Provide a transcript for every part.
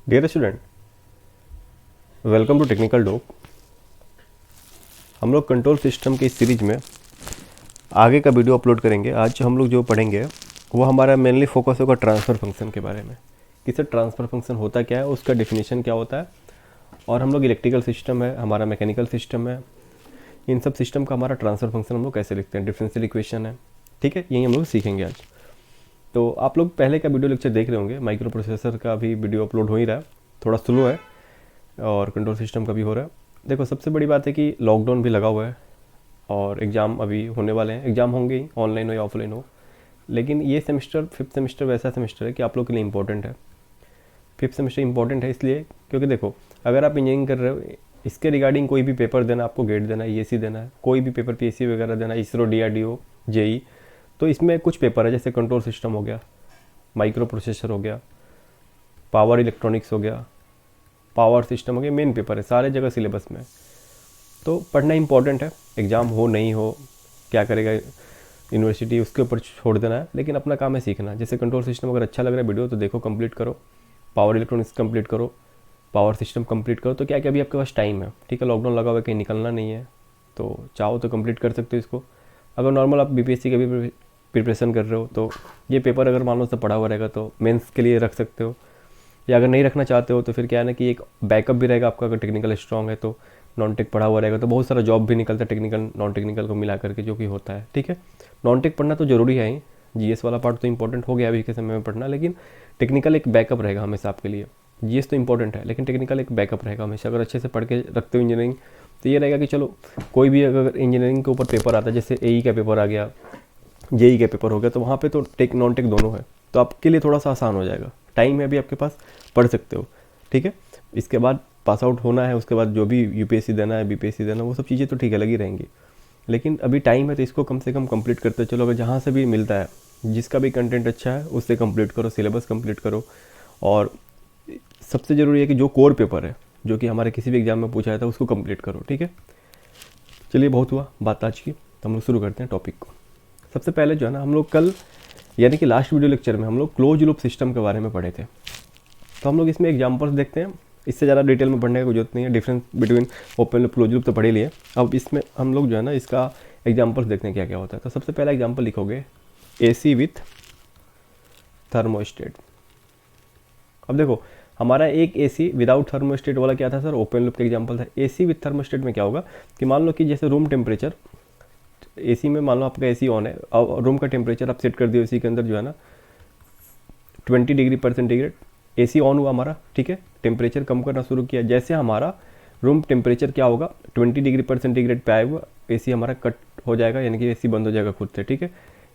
Dear student, welcome to technical dope. हम लोग control system की इस सीरीज में आगे का वीडियो अपलोड करेंगे। आज हम लोग जो पढ़ेंगे वो हमारा मेनली फोकस होगा ट्रांसफ़र फंक्शन के बारे में, कि सर ट्रांसफ़र फंक्शन होता क्या है, उसका डेफिनेशन क्या होता है, और हम लोग इलेक्ट्रिकल सिस्टम है, हमारा मैकेनिकल सिस्टम है, इन सब सिस्टम का हमारा ट्रांसफ़र फंक्शन हम लोग कैसे लिखते हैं, डिफरेंशियल इक्वेशन है। ठीक है, यही हम लोग सीखेंगे आज। तो आप लोग पहले का वीडियो लेक्चर देख रहे होंगे, माइक्रो प्रोसेसर का भी वीडियो अपलोड हो ही रहा है, थोड़ा स्लो है, और कंट्रोल सिस्टम का भी हो रहा है। देखो, सबसे बड़ी बात है कि लॉकडाउन भी लगा हुआ है और एग्ज़ाम अभी होने वाले हैं। एग्ज़ाम होंगे ही, ऑनलाइन हो या ऑफलाइन हो, लेकिन ये सेमेस्टर 5th सेमेस्टर वैसा सेमेस्टर है कि आप लोग के लिए इंपॉर्टेंट है। 5th सेमेस्टर इंपॉर्टेंट है इसलिए क्योंकि देखो, अगर आप इंजीनियरिंग कर रहे हो, इसके रिगार्डिंग कोई भी पेपर देना, आपको गेट देना है, ESE देना है, कोई भी पेपर PSC वगैरह देना है, इसरो, DRDO, JEE, तो इसमें कुछ पेपर है, जैसे कंट्रोल सिस्टम हो गया, माइक्रो प्रोसेसर हो गया, पावर इलेक्ट्रॉनिक्स हो गया, पावर सिस्टम हो गया, मेन पेपर है सारे जगह सिलेबस में। तो पढ़ना इंपॉर्टेंट है, एग्ज़ाम हो नहीं हो, क्या करेगा यूनिवर्सिटी, उसके ऊपर छोड़ देना है, लेकिन अपना काम है सीखना। जैसे कंट्रोल सिस्टम अगर अच्छा लग रहा है वीडियो तो देखो, कंप्लीट करो, पावर इलेक्ट्रॉनिक्स कंप्लीट करो, पावर सिस्टम कंप्लीट करो। तो क्या क्या अभी आपके पास टाइम है, ठीक है, लॉकडाउन लगा हुआ है, कहीं निकलना नहीं है, तो चाहो तो कंप्लीट कर सकते हो इसको। अगर नॉर्मल आप BPSC का भी प्रिपरेशन कर रहे हो तो ये पेपर अगर मान लो सब पढ़ा हुआ रहेगा तो मेंस के लिए रख सकते हो, या अगर नहीं रखना चाहते हो तो फिर क्या है ना कि एक बैकअप भी रहेगा आपका। अगर टेक्निकल स्ट्रॉन्ग है तो नॉन टेक पढ़ा हुआ रहेगा तो बहुत सारा जॉब भी निकलता है टेक्निकल नॉन टेक्निकल को मिला करके, जो कि होता है। ठीक है, नॉन टेक पढ़ना तो ज़रूरी है ही, GS वाला पार्ट तो इंपॉर्टेंट हो गया अभी के समय में पढ़ना, लेकिन टेक्निकल एक बैकअप रहेगा हमेशा आपके लिए। GS तो इंपॉर्टेंट है, लेकिन टेक्निकल एक बैकअप रहेगा हमेशा। अगर अच्छे से पढ़ के रखते हो इंजीनियरिंग, तो ये रहेगा कि चलो कोई भी अगर इंजीनियरिंग के ऊपर पेपर आता है, जैसे AE का पेपर आ गया, JEE का पेपर हो गया, तो वहाँ पे तो टेक नॉन टेक दोनों है, तो आपके लिए थोड़ा सा आसान हो जाएगा। टाइम है अभी आपके पास, पढ़ सकते हो। ठीक है, इसके बाद पास आउट होना है, उसके बाद जो भी UPSC देना है, BPSC देना, वो सब चीज़ें तो ठीक है लगी रहेंगी, लेकिन अभी टाइम है तो इसको कम से कम कंप्लीट करते चलो। अगर जहाँ से भी मिलता है, जिसका भी कंटेंट अच्छा है उससे कंप्लीट करो, सिलेबस कंप्लीट करो। और सबसे ज़रूरी है कि जो कोर पेपर है, जो कि हमारे किसी भी एग्जाम में पूछा जाता है, उसको कंप्लीट करो। ठीक है, चलिए बहुत हुआ बात आज की, तो हम लोग शुरू करते हैं टॉपिक को। सबसे पहले जो है ना, हम लोग कल यानी कि लास्ट वीडियो लेक्चर में हम लोग क्लोज लूप सिस्टम के बारे में पढ़े थे, तो हम लोग इसमें एग्जांपल्स देखते हैं। इससे ज़्यादा डिटेल में पढ़ने की कोई जरूरत नहीं है, difference between open loop close loop तो पढ़े लिए। अब इसमें हम लोग जो है ना इसका एग्जांपल्स देखते हैं क्या क्या होता है। तो सबसे पहला एग्जांपल लिखोगे AC विथ थर्मोस्टेट। अब देखो, हमारा एक AC विदाउट थर्मोस्टेट वाला क्या था सर, ओपन लूप का एग्जांपल था। AC विथ थर्मोस्टेट में क्या होगा कि मान लो कि जैसे रूम टेम्परेचर, AC में मान लो आपका AC ऑन है और रूम का टेम्परेचर आप सेट कर दियो AC के अंदर जो है ना 20 डिग्री पर सेंटीग्रेड। AC ऑन हुआ हमारा, ठीक है, टेम्परेचर कम करना शुरू किया। जैसे हमारा रूम टेम्परेचर क्या होगा 20 डिग्री पर सेंटीग्रेड पे आएगा, AC हमारा कट हो जाएगा, यानी कि AC बंद हो जाएगा खुद से। ठीक है,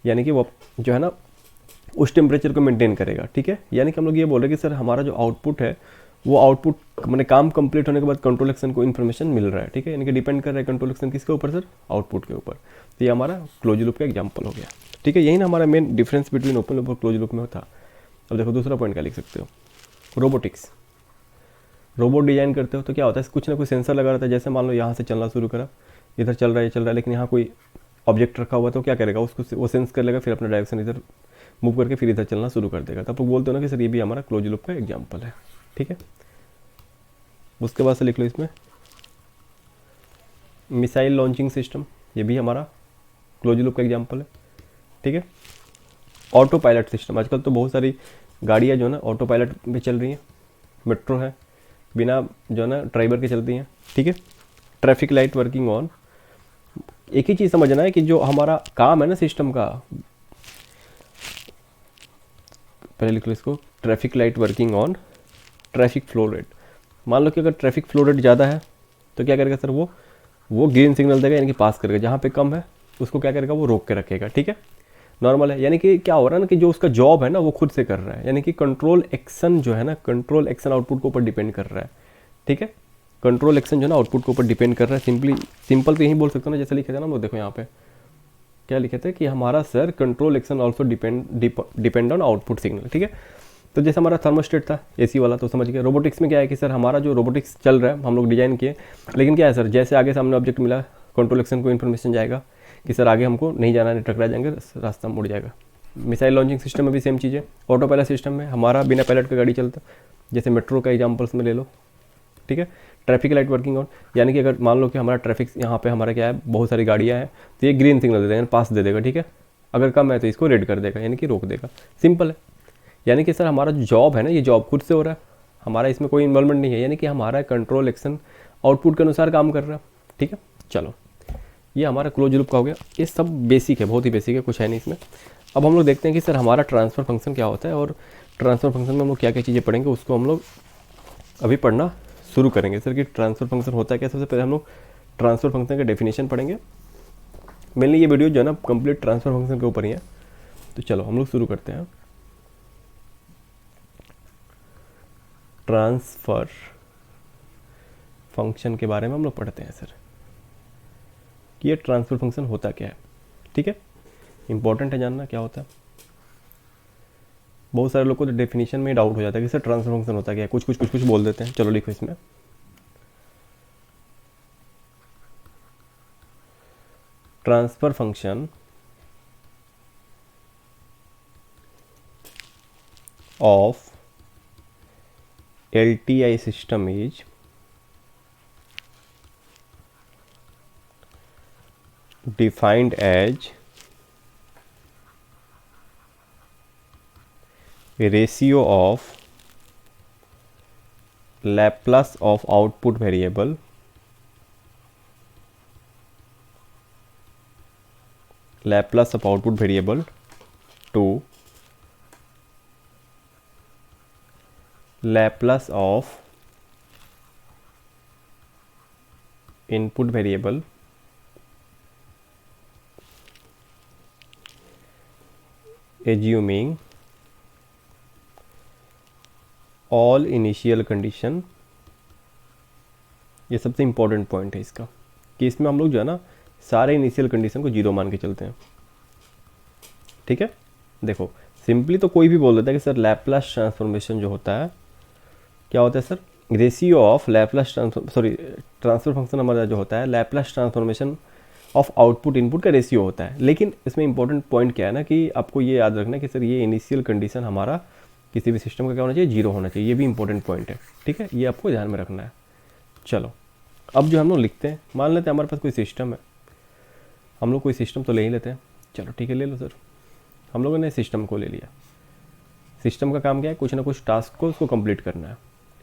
यानी कि वो जो है ना उस टेम्परेचर को मेंटेन करेगा। ठीक है, यानी कि हम लोग ये बोल रहे हैं कि सर हमारा जो आउटपुट है वो आउटपुट मैंने काम कंप्लीट होने के बाद कंट्रोल एक्शन को इन्फॉर्मेशन मिल रहा है। ठीक है, यानी कि डिपेंड कर रहा है कंट्रोल एक्शन किसके ऊपर सर, आउटपुट के ऊपर। तो ये हमारा क्लोज लूप का एग्जांपल हो गया। ठीक है, यही ना हमारा main difference between open loop और क्लोज लूप में होता। अब देखो दूसरा पॉइंट क्या लिख सकते हो, रोबोटिक्स। रोबोट डिजाइन करते हो तो क्या होता है, कुछ ना कुछ सेंसर लगा रहता है। जैसे मान लो यहाँ से चलना शुरू करा, इधर चल रहा है, चल रहा है, लेकिन यहाँ कोई ऑब्जेक्ट रखा हुआ है, तो क्या करेगा, उसको वो सेंस कर लेगा, फिर अपना डायरेक्शन इधर मूव करके फिर इधर चलना शुरू कर देगा। तो आप लोग बोलते हो ना कि सर ये भी हमारा क्लोज लूप का एग्जाम्पल है। ठीक है, उसके बाद से लिख लो इसमें मिसाइल लॉन्चिंग सिस्टम, ये भी हमारा क्लोज लूप का एग्जाम्पल है। ठीक है, ऑटो पायलट सिस्टम, आजकल तो बहुत सारी गाड़ियाँ जो है ना ऑटो पायलट पे चल रही हैं, मेट्रो है बिना जो है ना ड्राइवर के चलती हैं। ठीक है, ट्रैफिक लाइट वर्किंग ऑन। एक ही चीज़ समझना है कि जो हमारा काम है ना सिस्टम का, पहले लिख लो इसको, traffic light working on traffic flow rate. मान लो कि अगर ट्रैफिक फ्लो रेट ज़्यादा है तो क्या करेगा सर, वो ग्रीन सिग्नल देगा, यानी कि पास करेगा। जहाँ पे कम है उसको क्या करेगा, वो रोक के रखेगा। ठीक है, नॉर्मल है, यानी कि क्या हो रहा है ना कि जो उसका जॉब है ना वो खुद से कर रहा है, यानी कि कंट्रोल एक्शन जो है ना, कंट्रोल एक्शन आउटपुट के ऊपर डिपेंड कर रहा है। ठीक है, कंट्रोल एक्शन जो है ना आउटपुट के ऊपर डिपेंड कर रहा है। सिंपल तो यही बोल सकते हो ना, जैसे लिखे थे ना, वो देखो यहाँ पे क्या लिखे थे कि हमारा sir control action also depend on output signal. ठीक है, तो जैसे हमारा थर्मोस्टेट था AC वाला, तो समझ गए। रोबोटिक्स में क्या है कि सर हमारा जो रोबोटिक्स चल रहा है हम लोग डिजाइन किए, लेकिन क्या है सर, जैसे आगे सामने ऑब्जेक्ट मिला, कंट्रोल एक्शन को इन्फॉर्मेशन जाएगा कि सर आगे हमको नहीं जाना है, टकरा जाएंगे, रास्ता मुड़ जाएगा। मिसाइल लॉन्चिंग सिस्टम में भी सेम चीज़ है। ऑटो पायलट सिस्टम में हमारा बिना पायलट का गाड़ी चलता, जैसे मेट्रो का एग्जाम्पल्स में ले लो, ठीक है। ट्रैफिक लाइट वर्किंग ऑन, यानी कि अगर मान लो कि हमारा ट्रैफिक यहाँ पे हमारा क्या है, बहुत सारी गाड़ियाँ हैं, तो ये ग्रीन सिग्नल दे देगा, पास दे देगा, ठीक है। अगर कम है तो इसको रेड कर देगा, यानी कि रोक देगा, सिंपल है। यानी कि सर हमारा जो जॉब है ना, ये जॉब खुद से हो रहा है, हमारा इसमें कोई इन्वॉल्वमेंट नहीं है, यानी कि हमारा कंट्रोल एक्शन आउटपुट के अनुसार काम कर रहा है, ठीक है। चलो, ये हमारा क्लोज लूप का हो गया। ये सब बेसिक है, बहुत ही बेसिक है, कुछ है नहीं इसमें। अब हम लोग देखते हैं कि सर हमारा ट्रांसफ़र फंक्शन क्या होता है, और ट्रांसफ़र फंक्शन में हम लोग क्या क्या चीज़ें पढ़ेंगे, उसको हम लोग अभी पढ़ना शुरू करेंगे सर, कि ट्रांसफ़र फंक्शन होता है क्या। सबसे पहले हम लोग ट्रांसफ़र फंक्शन का डेफिनेशन पढ़ेंगे। मेनली ये वीडियो जो है ना कंप्लीट ट्रांसफ़र फंक्शन के ऊपर ही है, तो चलो हम लोग शुरू करते हैं। ट्रांसफ़र फंक्शन के बारे में हम लोग पढ़ते हैं सर, कि ये ट्रांसफ़र फंक्शन होता क्या है, ठीक है। इंपॉर्टेंट है जानना क्या होता है। बहुत सारे लोग को तो डेफिनेशन में डाउट हो जाता है कि सर ट्रांसफ़र फंक्शन होता क्या है, कुछ बोल देते हैं। चलो लिखो इसमें, transfer function of LTI system is defined as a ratio of Laplace of output variable to Laplace of input variable assuming all initial condition। ये सबसे इम्पोर्टेंट पॉइंट है इसका, कि इसमें हम लोग जो है ना सारे इनिशियल कंडीशन को जीरो मान के चलते हैं, ठीक है। देखो सिंपली तो कोई भी बोल देता है कि सर लैप्लास ट्रांसफॉर्मेशन जो होता है क्या होता है sir, ratio of Laplace transfer function हमारा जो होता है Laplace transformation of output input का रेशियो होता है। लेकिन इसमें इंपॉर्टेंट पॉइंट क्या है ना, कि आपको ये याद रखना है कि सर ये इनिशियल कंडीशन हमारा किसी भी सिस्टम का क्या होना चाहिए, जीरो होना चाहिए। ये भी इंपॉर्टेंट पॉइंट है, ठीक है, ये आपको ध्यान में रखना है। चलो अब जो हम लोग लिखते हैं, मान लेते हैं हमारे पास कोई सिस्टम है, हम लोग कोई सिस्टम तो ले ही लेते हैं। चलो ठीक है, ले लो सर। हम लोगों ने सिस्टम को ले लिया। सिस्टम का काम क्या है, कुछ ना कुछ टास्क को उसको कंप्लीट करना है।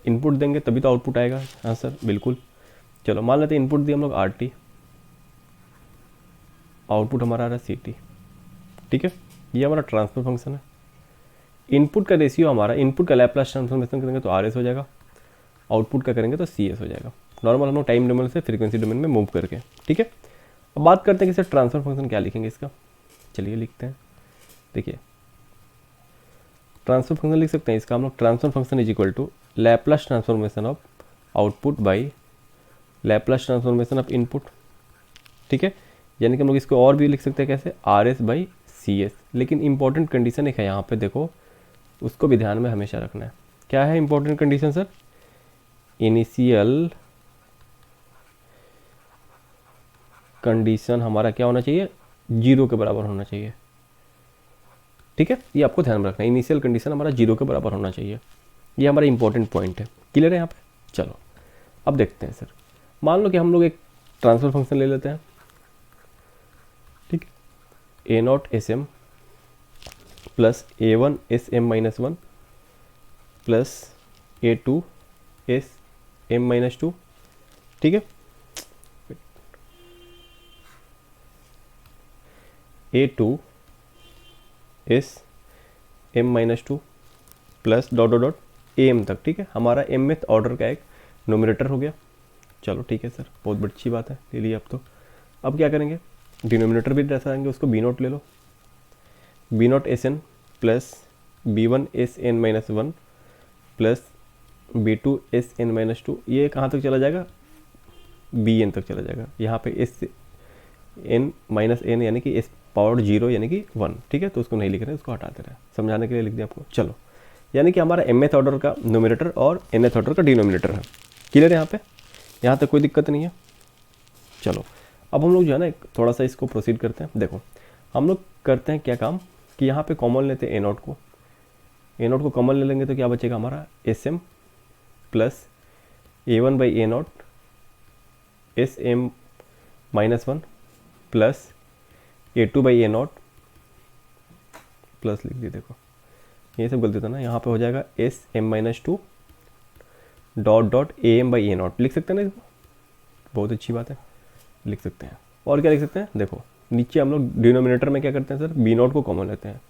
इनपुट देंगे तभी तो आउटपुट आएगा। हाँ सर बिल्कुल। चलो मान लेते हैं इनपुट दिए हम लोग RT, आउटपुट हमारा आ रहा है CT, ठीक है। ये हमारा ट्रांसफर फंक्शन है। इनपुट का रेशियो हमारा, इनपुट का लैप्लास ट्रांसफॉर्मेशन करेंगे तो RS हो जाएगा, आउटपुट का करेंगे तो CS हो जाएगा। नॉर्मल हम लोग टाइम डोमेन से फ्रीक्वेंसी डोमेन में मूव करके, ठीक है। अब बात करते हैं कि सर ट्रांसफर फंक्शन क्या लिखेंगे इसका। चलिए लिखते हैं। देखिए ट्रांसफर फंक्शन लिख सकते हैं इसका हम लोग, transfer function is equal to Laplace transformation of output by Laplace transformation of input, ठीक है। यानी कि हम लोग इसको और भी लिख सकते हैं कैसे, RS बाई CS। लेकिन इंपॉर्टेंट कंडीशन एक है यहाँ पे, देखो उसको भी ध्यान में हमेशा रखना है। क्या है important condition sir, initial condition हमारा क्या होना चाहिए, जीरो के बराबर होना चाहिए, ठीक है। ये आपको ध्यान में रखना है, इनिशियल कंडीशन हमारा जीरो के बराबर होना चाहिए। ये हमारा इंपॉर्टेंट पॉइंट है। क्लियर है यहाँ पे। चलो अब देखते हैं सर, मान लो कि हम लोग एक ट्रांसफर फंक्शन ले लेते हैं, ठीक है। A0 SM plus A1 SM-1 plus A2 SM-2, ठीक है। A2 SM-2 plus dot dot dot AM तक, ठीक है। हमारा mth ऑर्डर का एक नोमिनेटर हो गया। चलो ठीक है सर, बहुत बड़ी अच्छी बात है, ले लिया। अब क्या करेंगे, डिनोमिनेटर भी दर्शा देंगे उसको, B0 ले लो, B0 SN plus B1 SN-1 plus B2 SN-2। ये कहाँ तक चला जाएगा, BN तक चला जाएगा। यहाँ पे SN-N यानी कि S पावर 0 यानी कि 1, ठीक है। तो उसको नहीं लिख रहे हैं, उसको हटा दे रहे हैं, समझाने के लिए लिख दिया आपको। चलो यानी कि हमारा mth ऑर्डर का नोमिनेटर और nth ऑर्डर का डिनोमिनेटर है। क्लियर है यहाँ तक कोई दिक्कत नहीं है। चलो अब हम लोग जो है ना थोड़ा सा इसको प्रोसीड करते हैं। देखो हम लोग करते हैं क्या काम, कि यहाँ पे कॉमन लेते हैं A0 को कॉमन ले लेंगे तो क्या बचेगा हमारा SM plus A1 by A not SM -1 plus A2 by A not plus लिख दी, देखो ये सब गलती था ना, यहाँ पे हो जाएगा SM-2 dot dot AM by A not, लिख सकते हैं ना इसको, बहुत अच्छी बात है, लिख सकते हैं। और क्या लिख सकते हैं, देखो नीचे हम लोग डिनोमिनेटर में क्या करते हैं सर, B0 को कॉमन लेते हैं,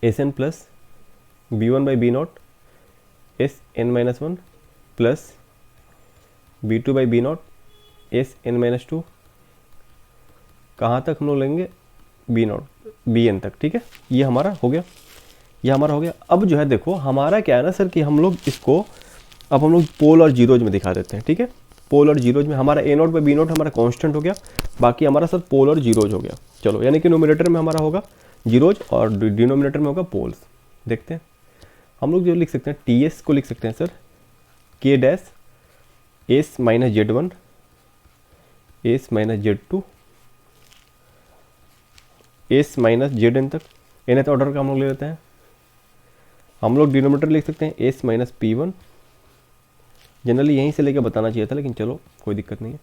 SN plus B1 by B0 SN-1 plus B2 by B0 SN-2, कहाँ तक हम लोग लेंगे, B0 BN तक, ठीक है, ये हमारा हो गया, ये हमारा हो गया। अब जो है देखो हमारा क्या है ना सर कि हम लोग इसको अब हम लोग पोल और जीरोज में दिखा देते हैं, ठीक है, पोल और जीरोज में हमारा A0 बाई B0 हमारा कांस्टेंट हो गया, बाकी हमारा सर पोल और जीरोज हो गया। चलो यानी कि नोमिनेटर में हमारा होगा जीरोज और डिनोमिनेटर में होगा पोल्स। देखते हैं हम लोग जो लिख सकते हैं TS को लिख सकते हैं sir K dash S minus Z1 S minus Z2 S minus Zn तक, nth ऑर्डर का हम लोग ले लेते हैं। हम लोग डिनोमिनेटर लिख सकते हैं S माइनस P1, जनरली यहीं से लेकर बताना चाहिए था लेकिन चलो कोई दिक्कत नहीं है,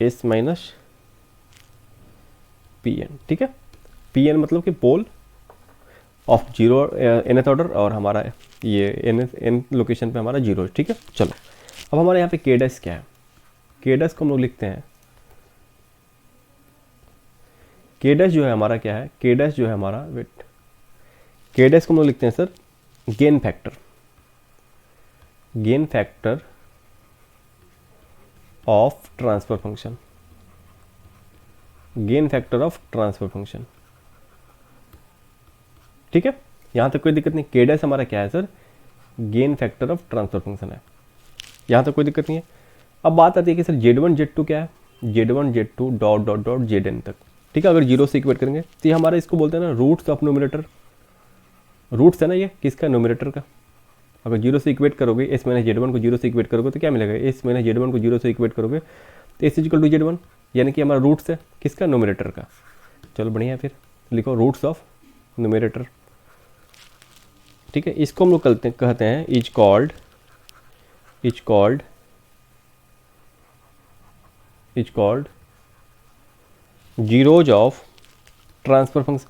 S माइनस Pn, ठीक है, Pn मतलब कि pole of zero nth order और हमारा ये n लोकेशन पे हमारा जीरो, ठीक है। चलो अब हमारे यहाँ पे K डैश क्या है, K डैश को हम लोग लिखते हैं, K डैश जो है हमारा क्या है, K डैश जो है हमारा, वेट, K डैश को हम लोग लिखते हैं sir gain factor, gain factor of transfer function, gain factor of transfer function, ठीक है, यहाँ तक कोई दिक्कत नहीं। K डैश हमारा क्या है sir, gain factor of transfer function है, यहाँ तक कोई दिक्कत नहीं है। अब बात आती है कि सर Z1 Z2 क्या है, Z1 Z2 dot dot dot Zn तक, ठीक है, अगर जीरो से इक्वेट करेंगे तो ये हमारा इसको बोलते हैं ना रूट्स ऑफ नोमिनेटर, रूट्स है ना ये किसका, नोमिनेटर का। अगर जीरो से इक्वेट करोगे S माइनस Z1 को जीरो से इक्वेट करोगे तो क्या मिलेगा, S माइनस Z1 को जीरो से इक्वेट करोगे तो S इक्वल टू Z1, यानी कि हमारा रूट्स है किसका, नोमिनेटर का। चलो बढ़िया है, फिर लिखो रूट्स ऑफ नोमिनेटर, ठीक है, इसको हम लोग कहते हैं is called zeros of transfer function,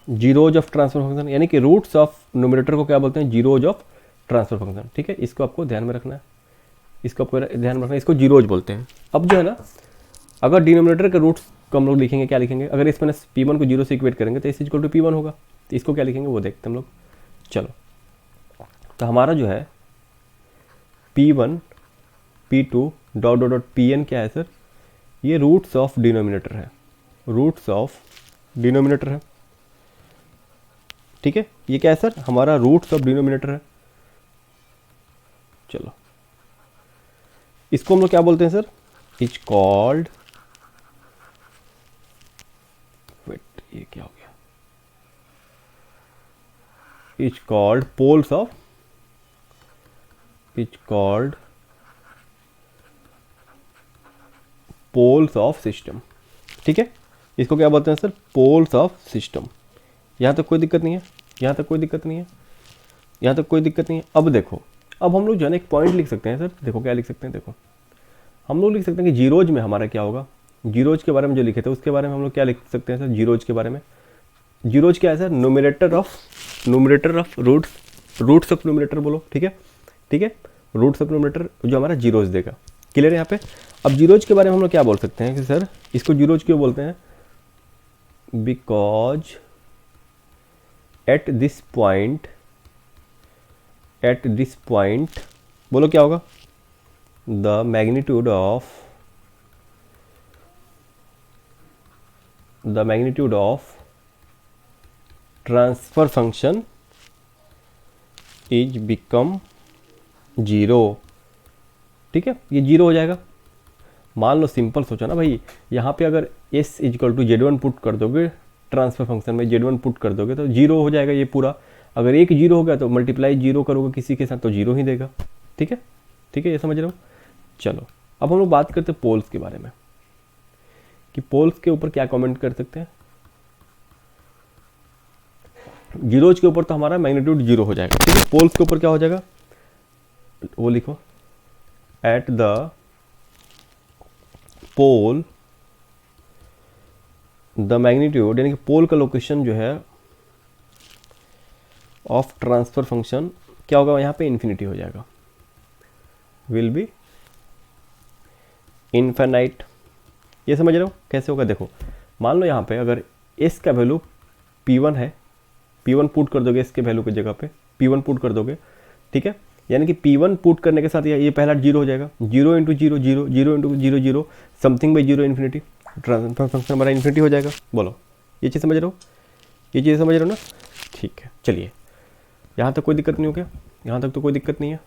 zeros of transfer function, यानी कि रूट्स ऑफ नोमिनेटर को क्या बोलते हैं, जीरोज ऑफ ट्रांसफर फंक्शन, ठीक है, इसको आपको ध्यान में रखना है, इसको आपको ध्यान में रखना है, इसको जीरोज बोलते हैं। अब जो है ना, अगर डिनोमिनेटर के रूट्स को हम लोग लिखेंगे, क्या लिखेंगे, अगर इस माइनस P1 को जीरो से इक्वेट करेंगे तो इस इक्वल टू P1 होगा, तो इसको क्या लिखेंगे वो देखते हैं हम लोग। चलो तो हमारा जो है P1 P2 dot dot dot Pn क्या है सर, ये रूट्स ऑफ डिनोमिनेटर है, रूट्स ऑफ डिनोमिनेटर है, ठीक है, ये क्या है सर, हमारा रूट्स ऑफ डिनोमिनेटर है। चलो इसको हम लोग क्या बोलते हैं सर, इज कॉल्ड, वेट ये क्या हो गया, is called poles of, is called poles of system, ठीक है, इसको क्या बोलते हैं सर, पोल्स ऑफ सिस्टम। यहाँ तक कोई दिक्कत नहीं है, यहाँ तक कोई दिक्कत नहीं है, यहाँ तक कोई दिक्कत नहीं है। अब देखो, अब हम लोग जो है ना एक पॉइंट लिख सकते हैं सर, देखो क्या लिख सकते हैं, देखो हम लोग लिख सकते हैं कि जीरोज में हमारा क्या होगा, जीरोज के बारे में जो लिखे थे उसके बारे में हम लोग क्या लिख सकते हैं सर, जीरोज के बारे में, जीरोज क्या है sir, nominator of roots of nominator बोलो, ठीक है, ठीक है, रूट्स ऑफ नोमिनेटर जो हमारा जीरोज देगा, क्लियर है यहाँ पे। अब जीरोज के बारे में हम लोग क्या बोल सकते हैं कि सर इसको जीरोज क्यों बोलते हैं, बिकॉज एट दिस पॉइंट बोलो क्या होगा, the magnitude of transfer function is become zero, ठीक है, ये जीरो हो जाएगा। मान लो सिंपल सोचो ना भाई, यहाँ पे अगर S equal to Z1 put कर दोगे, ट्रांसफर फंक्शन में Z1 पुट कर दोगे तो जीरो हो जाएगा ये पूरा। अगर एक जीरो हो गया तो मल्टीप्लाई जीरो करोगे किसी के साथ तो जीरो ही देगा, ठीक है, ठीक है, ये समझ रहे हो। चलो अब हम लोग बात करते हैं पोल्स के बारे में, कि पोल्स के ऊपर क्या कमेंट कर सकते हैं। जीरोज के ऊपर तो हमारा मैग्नीट्यूड जीरो हो जाएगा, ठीक है। पोल्स के ऊपर क्या हो जाएगा, वो लिखो, at the pole the magnitude, यानी कि पोल का लोकेशन जो है ऑफ ट्रांसफर फंक्शन क्या होगा, यहाँ पे इन्फिनिटी हो जाएगा, विल बी इनफाइनाइट। ये समझ रहे हो कैसे होगा, देखो मान लो यहाँ पे अगर s का वैल्यू p1 है, p1 पुट कर दोगे इसके वैल्यू की जगह पे p1 पुट कर दोगे, ठीक है। यानी कि p1 पुट करने के साथ ये पहला जीरो हो जाएगा, 0 into zero zero, 0 into zero zero, something by zero infinity, transfer function हमारा इन्फिनिटी हो जाएगा। बोलो ये चीज़ समझ रहे हो, ये चीज़ समझ रहे हो ना, ठीक है। चलिए यहाँ तक कोई दिक्कत नहीं हो गया, यहाँ तक तो कोई दिक्कत नहीं है।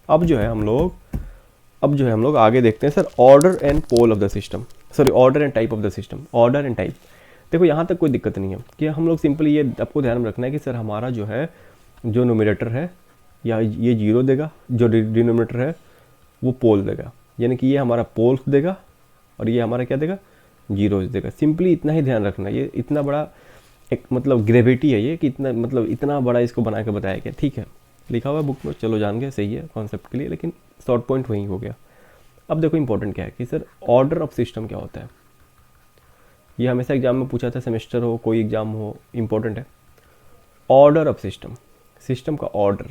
अब जो है हम लोग आगे देखते हैं sir, order and pole of the system, sorry order and type of the system, order and type. देखो यहाँ तक कोई दिक्कत नहीं है कि हम लोग सिंपली ये आपको ध्यान में रखना है कि सर हमारा जो है जो नोमिनेटर है या ये जीरो देगा, जो डिनोमिनेटर है वो पोल देगा, यानी कि ये हमारा पोल्स देगा और ये हमारा क्या देगा, जीरोज देगा। सिंपली इतना ही ध्यान रखना, ये इतना बड़ा एक मतलब ग्रेविटी है ये कि इतना मतलब इतना बड़ा इसको बना के बताया गया, ठीक है। लिखा हुआ है बुक में, चलो जान गए, सही है कॉन्सेप्ट के लिए, लेकिन शॉर्ट पॉइंट वही हो गया। अब देखो इंपॉर्टेंट क्या है कि सर ऑर्डर ऑफ सिस्टम क्या होता है, ये हमेशा एग्जाम में पूछा था, सेमेस्टर हो कोई एग्जाम हो, इंपॉर्टेंट है। ऑर्डर ऑफ सिस्टम, सिस्टम का ऑर्डर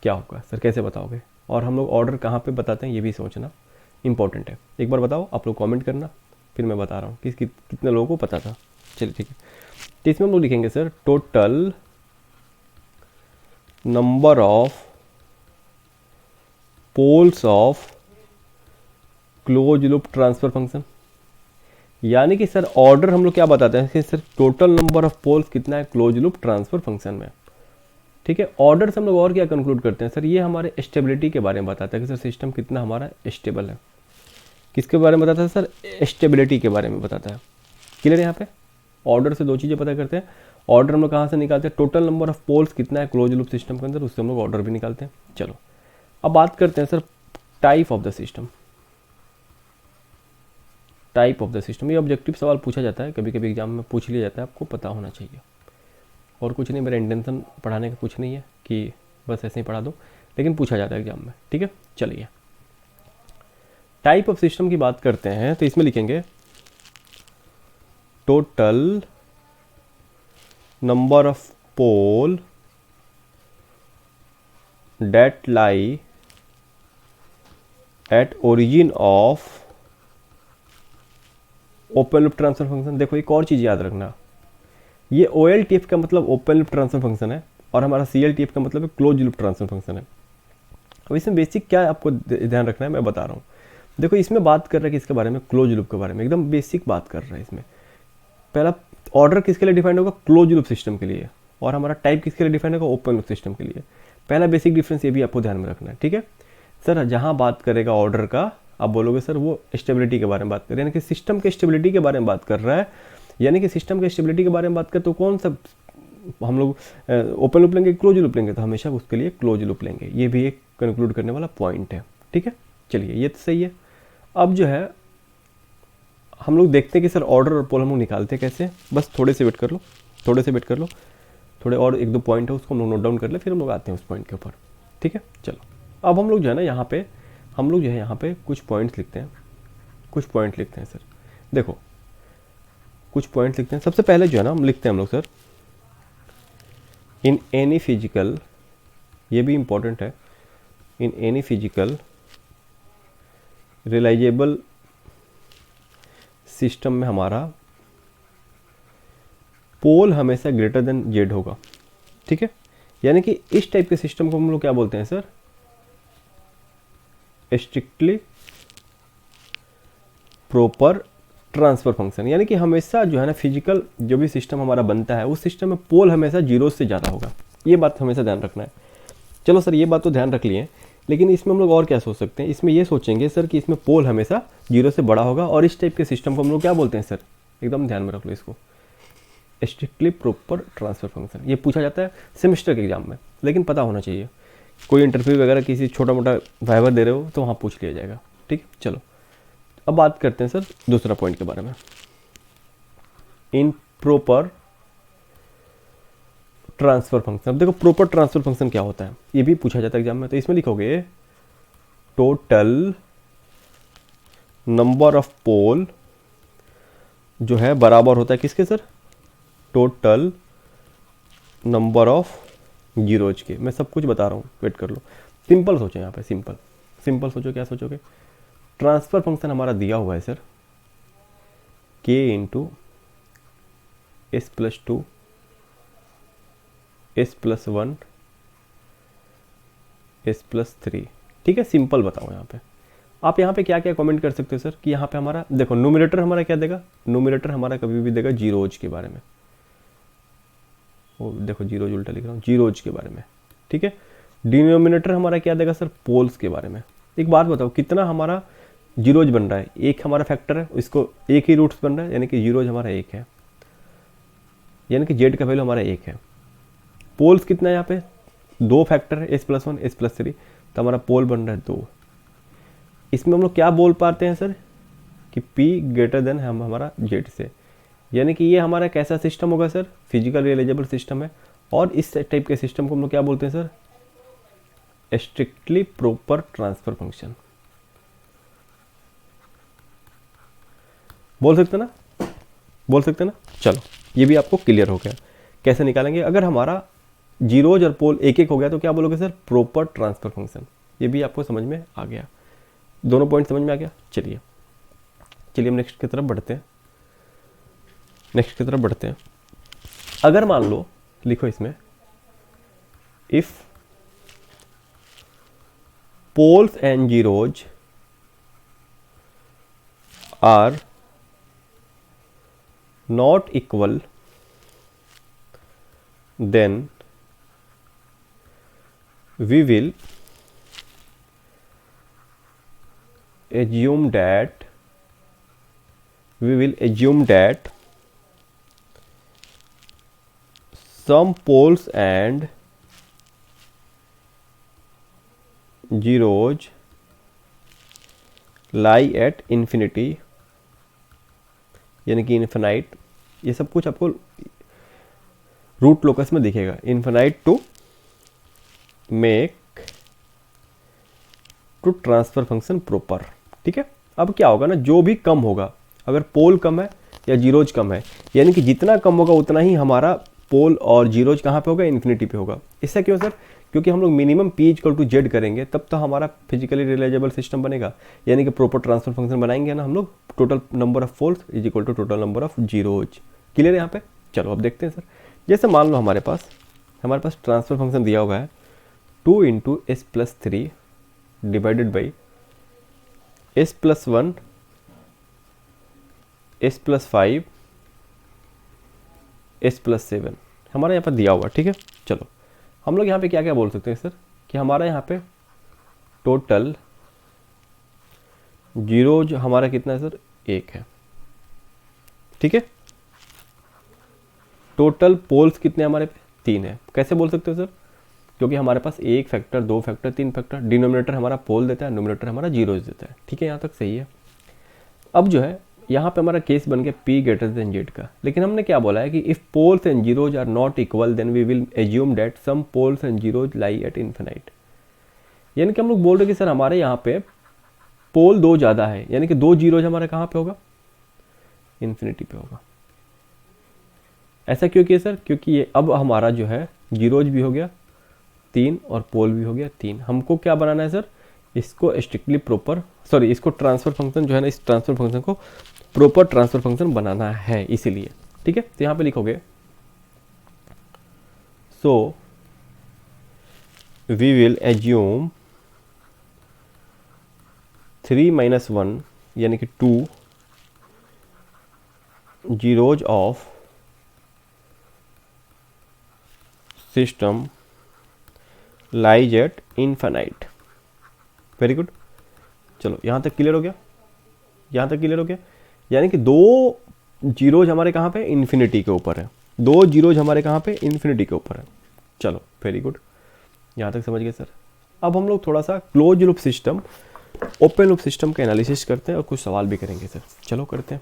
क्या होगा सर, कैसे बताओगे, और हम लोग ऑर्डर कहाँ पे बताते हैं ये भी सोचना इंपॉर्टेंट है। एक बार बताओ आप लोग, कमेंट करना, फिर मैं बता रहा हूँ कि कितने लोगों को पता था। चलिए ठीक है, तो इसमें हम लोग लिखेंगे sir total number of poles of close loop transfer function, यानी कि सर ऑर्डर हम लोग क्या बताते हैं कि sir total number of poles कितना है क्लोज लूप ट्रांसफर फंक्शन में, ठीक है। ऑर्डर से हम लोग और क्या कंक्लूड करते हैं सर, ये हमारे स्टेबिलिटी के बारे में बताता है कि सर सिस्टम कितना हमारा स्टेबल है। किसके बारे में बताता है सर, स्टेबिलिटी के बारे में बताता है। क्लियर है, यहाँ पे ऑर्डर से दो चीज़ें पता करते हैं। ऑर्डर हम लोग कहाँ से निकालते हैं, टोटल नंबर ऑफ पोल्स कितना है क्लोज लूप सिस्टम के अंदर, उससे हम लोग ऑर्डर भी निकालते हैं। चलो अब बात करते हैं sir type of the system, type of the system. ये ऑब्जेक्टिव सवाल पूछा जाता है, कभी कभी एग्जाम में पूछ लिया जाता है, आपको पता होना चाहिए। और कुछ नहीं, मेरा इंटेंशन पढ़ाने का कुछ नहीं है कि बस ऐसे ही पढ़ा दो, लेकिन पूछा जाता है एग्जाम में, ठीक है। चलिए टाइप ऑफ सिस्टम की बात करते हैं, तो इसमें लिखेंगे total number of pole that lie at origin of open loop transfer function. देखो एक और चीज़ याद रखना, ये OLTF का मतलब ओपन लूप ट्रांसफर फंक्शन है और हमारा CLTF का मतलब क्लोज लूप ट्रांसफर फंक्शन है। अब इसमें बेसिक क्या है आपको ध्यान रखना है, मैं बता रहा हूँ। देखो इसमें बात कर रहा है किसके बारे में, क्लोज लूप के बारे में, एकदम बेसिक बात कर रहा है इसमें। पहला ऑर्डर किसके लिए डिफाइंड होगा, क्लोज लूप सिस्टम के लिए, और हमारा टाइप किसके लिए डिफाइंड होगा, ओपन लूप सिस्टम के लिए। पहला बेसिक डिफरेंस ये भी आपको ध्यान में रखना है, ठीक है। सर जहाँ बात करेगा ऑर्डर का, आप बोलोगे सर वो स्टेबिलिटी के बारे में बात कर रहे हैं, यानी कि सिस्टम के स्टेबिलिटी के बारे में बात कर रहा है, यानी कि सिस्टम के स्टेबिलिटी के बारे में बात कर, तो कौन सा हम लोग ओपन लूप लेंगे क्लोज लूप लेंगे, तो हमेशा उसके लिए क्लोज लूप लेंगे। ये भी एक कंक्लूड करने वाला पॉइंट है, ठीक है। चलिए ये तो सही है। अब जो है हम लोग देखते हैं कि सर ऑर्डर और पोल हम लोग निकालते हैं कैसे, बस थोड़े से वेट कर लो, थोड़े से वेट कर लो, थोड़े और एक दो पॉइंट है उसको हम लोग नोट डाउन कर ले, फिर हम लोग आते हैं उस पॉइंट के ऊपर, ठीक है। चलो अब हम लोग जो है ना यहाँ पे हम लोग जो है यहाँ पे कुछ पॉइंट्स लिखते हैं, कुछ पॉइंट लिखते हैं सर। देखो कुछ पॉइंट लिखते हैं। सबसे पहले जो है ना हम लिखते हैं हम लोग सर, इन एनी फिजिकल, ये भी इम्पोर्टेंट है, in any physical realisable system में हमारा पोल हमेशा ग्रेटर देन जेड होगा, ठीक है। यानी कि इस टाइप के सिस्टम को हम लोग क्या बोलते हैं sir, strictly proper transfer function. यानी कि हमेशा जो है ना फिजिकल जो भी सिस्टम हमारा बनता है उस सिस्टम में पोल हमेशा जीरो से ज़्यादा होगा, ये बात हमेशा ध्यान रखना है। चलो सर ये बात तो ध्यान रख लिए, लेकिन इसमें हम लोग और क्या सोच सकते हैं, इसमें ये सोचेंगे सर कि इसमें पोल हमेशा जीरो से बड़ा होगा, और इस टाइप के सिस्टम को हम लोग क्या बोलते हैं सर, एकदम ध्यान में रख लो इसको, स्ट्रिक्टली प्रॉपर ट्रांसफर फंक्शन। ये पूछा जाता है सेमेस्टर के एग्जाम में, लेकिन पता होना चाहिए, कोई इंटरव्यू वगैरह किसी छोटा मोटा वाइवा दे रहे हो तो वहाँ पूछ लिया जाएगा, ठीक। चलो अब बात करते हैं सर दूसरा पॉइंट के बारे में, इन प्रॉपर ट्रांसफर फंक्शन। अब देखो प्रॉपर ट्रांसफर फंक्शन क्या होता है, ये भी पूछा जाता है एग्जाम में। तो इसमें लिखोगे टोटल नंबर ऑफ पोल जो है बराबर होता है किसके sir, total number of zeros के। मैं सब कुछ बता रहा हूँ, वेट कर लो। सिंपल सोचो यहाँ पे, सिंपल सिंपल सोचो। क्या सोचोगे, ट्रांसफर फंक्शन हमारा दिया हुआ है sir k into S plus 2 S plus 1 S plus 3। ठीक है, सिंपल बताओ। यहाँ पे आप यहाँ पे क्या क्या कमेंट कर सकते हो सर कि यहाँ पे हमारा देखो न्यूमरेटर हमारा क्या देगा, न्यूमरेटर हमारा कभी भी देगा जीरोज के बारे में। वो देखो जीरोज उल्टा लिख रहा हूँ, जीरोज के बारे में। ठीक है, डिनोमिनेटर हमारा क्या देगा सर, पोल्स के बारे में। एक बात बताओ, कितना हमारा जीरोज बन रहा है, एक हमारा फैक्टर है, इसको एक ही रूट्स बन रहा है, यानी कि जीरोज हमारा एक है, यानी कि जेड का वैल्यू हमारा एक है। पोल्स कितना है यहाँ पे, दो फैक्टर है, एस प्लस 1 एस प्लस 3, तो हमारा पोल बन रहा है 2। इसमें हम लोग क्या बोल पाते हैं सर कि P ग्रेटर देन हम हमारा जेड से, यानी कि ये हमारा कैसा सिस्टम होगा सर, फिजिकल रियलाइजेबल सिस्टम है। और इस टाइप के सिस्टम को हम लोग क्या बोलते हैं sir, strictly proper transfer function बोल सकते ना, बोल सकते ना। चलो ये भी आपको क्लियर हो गया कैसे निकालेंगे। अगर हमारा जीरोज और पोल एक एक हो गया तो क्या बोलोगे सर, प्रॉपर ट्रांसफर फंक्शन। ये भी आपको समझ में आ गया, दोनों पॉइंट समझ में आ गया। चलिए चलिए हम नेक्स्ट की तरफ बढ़ते हैं, नेक्स्ट की तरफ बढ़ते हैं। अगर मान लो, लिखो इसमें, if poles and zeros are not equal, then we will assume that some poles and zeros lie at infinity, यानी कि इन्फिनाइट। ये सब कुछ आपको रूट लोकस में दिखेगा, infinite to make to transfer function proper. ठीक है, अब क्या होगा ना, जो भी कम होगा, अगर पोल कम है या जीरोज कम है, यानी कि जितना कम होगा उतना ही हमारा पोल और जीरोज कहाँ पे होगा, इन्फिनिटी पे होगा। इससे क्यों सर, क्योंकि हम लोग minimum P equal to Z करेंगे तब तो हमारा फिजिकली रियलाइजेबल सिस्टम बनेगा, यानी कि प्रॉपर ट्रांसफर फंक्शन बनाएंगे ना हम लोग। Total number of poles is equal to total number of zeros. Clear है यहाँ पे। चलो अब देखते हैं सर, जैसे मान लो हमारे पास ट्रांसफर फंक्शन दिया हुआ है 2 into S plus 3 divided by S plus 1 S plus 5 S plus 7 हमारा यहाँ पर दिया हुआ। ठीक है, चलो हम लोग यहाँ पे क्या क्या बोल सकते हैं सर कि हमारा यहाँ पे टोटल जीरोज हमारा कितना है सर, 1 है। ठीक है, टोटल पोल्स कितने हमारे पे, 3 है। कैसे बोल सकते हो सर, क्योंकि हमारे पास 1 फैक्टर 2 फैक्टर 3 फैक्टर, डिनोमिनेटर हमारा पोल देता है, न्यूमरेटर हमारा जीरोज देता है। ठीक है, यहाँ तक सही है। अब जो है यहाँ पे हमारा केस बन गया P ग्रेटर देन जेड का, लेकिन हमने क्या बोला है कि if poles and zeros are not equal then we will assume that some poles and zeros lie at infinite. यानी कि हम लोग बोल रहे हैं कि सर हमारे यहाँ पे पोल 2 ज़्यादा है, यानी कि 2 जीरोज हमारा कहाँ पे होगा, इन्फिनिटी पे होगा। ऐसा क्यों किया सर, क्योंकि ये अब हमारा जो है जीरोज भी हो गया 3 और पोल भी हो गया 3। हमको क्या बनाना है सर, इसको स्ट्रिक्टली प्रॉपर, सॉरी इसको ट्रांसफर फंक्शन जो है ना, इस ट्रांसफर फंक्शन को प्रॉपर ट्रांसफर फंक्शन बनाना है इसीलिए। ठीक है, तो यहाँ पे लिखोगे सो वी विल एज्यूम 3 - 1 यानी कि 2 zeros of system lies at infinite. Very good, चलो यहाँ तक क्लियर हो गया, यहाँ तक क्लियर हो गया। यानी कि 2 जीरोज हमारे कहाँ पे, इन्फिनिटी के ऊपर है, 2 जीरोज हमारे कहाँ पे, इन्फिनिटी के ऊपर है। चलो वेरी गुड, यहाँ तक समझ गए सर। अब हम लोग थोड़ा सा close loop system, open loop system का एनालिसिस करते हैं और कुछ सवाल भी करेंगे सर। चलो करते हैं।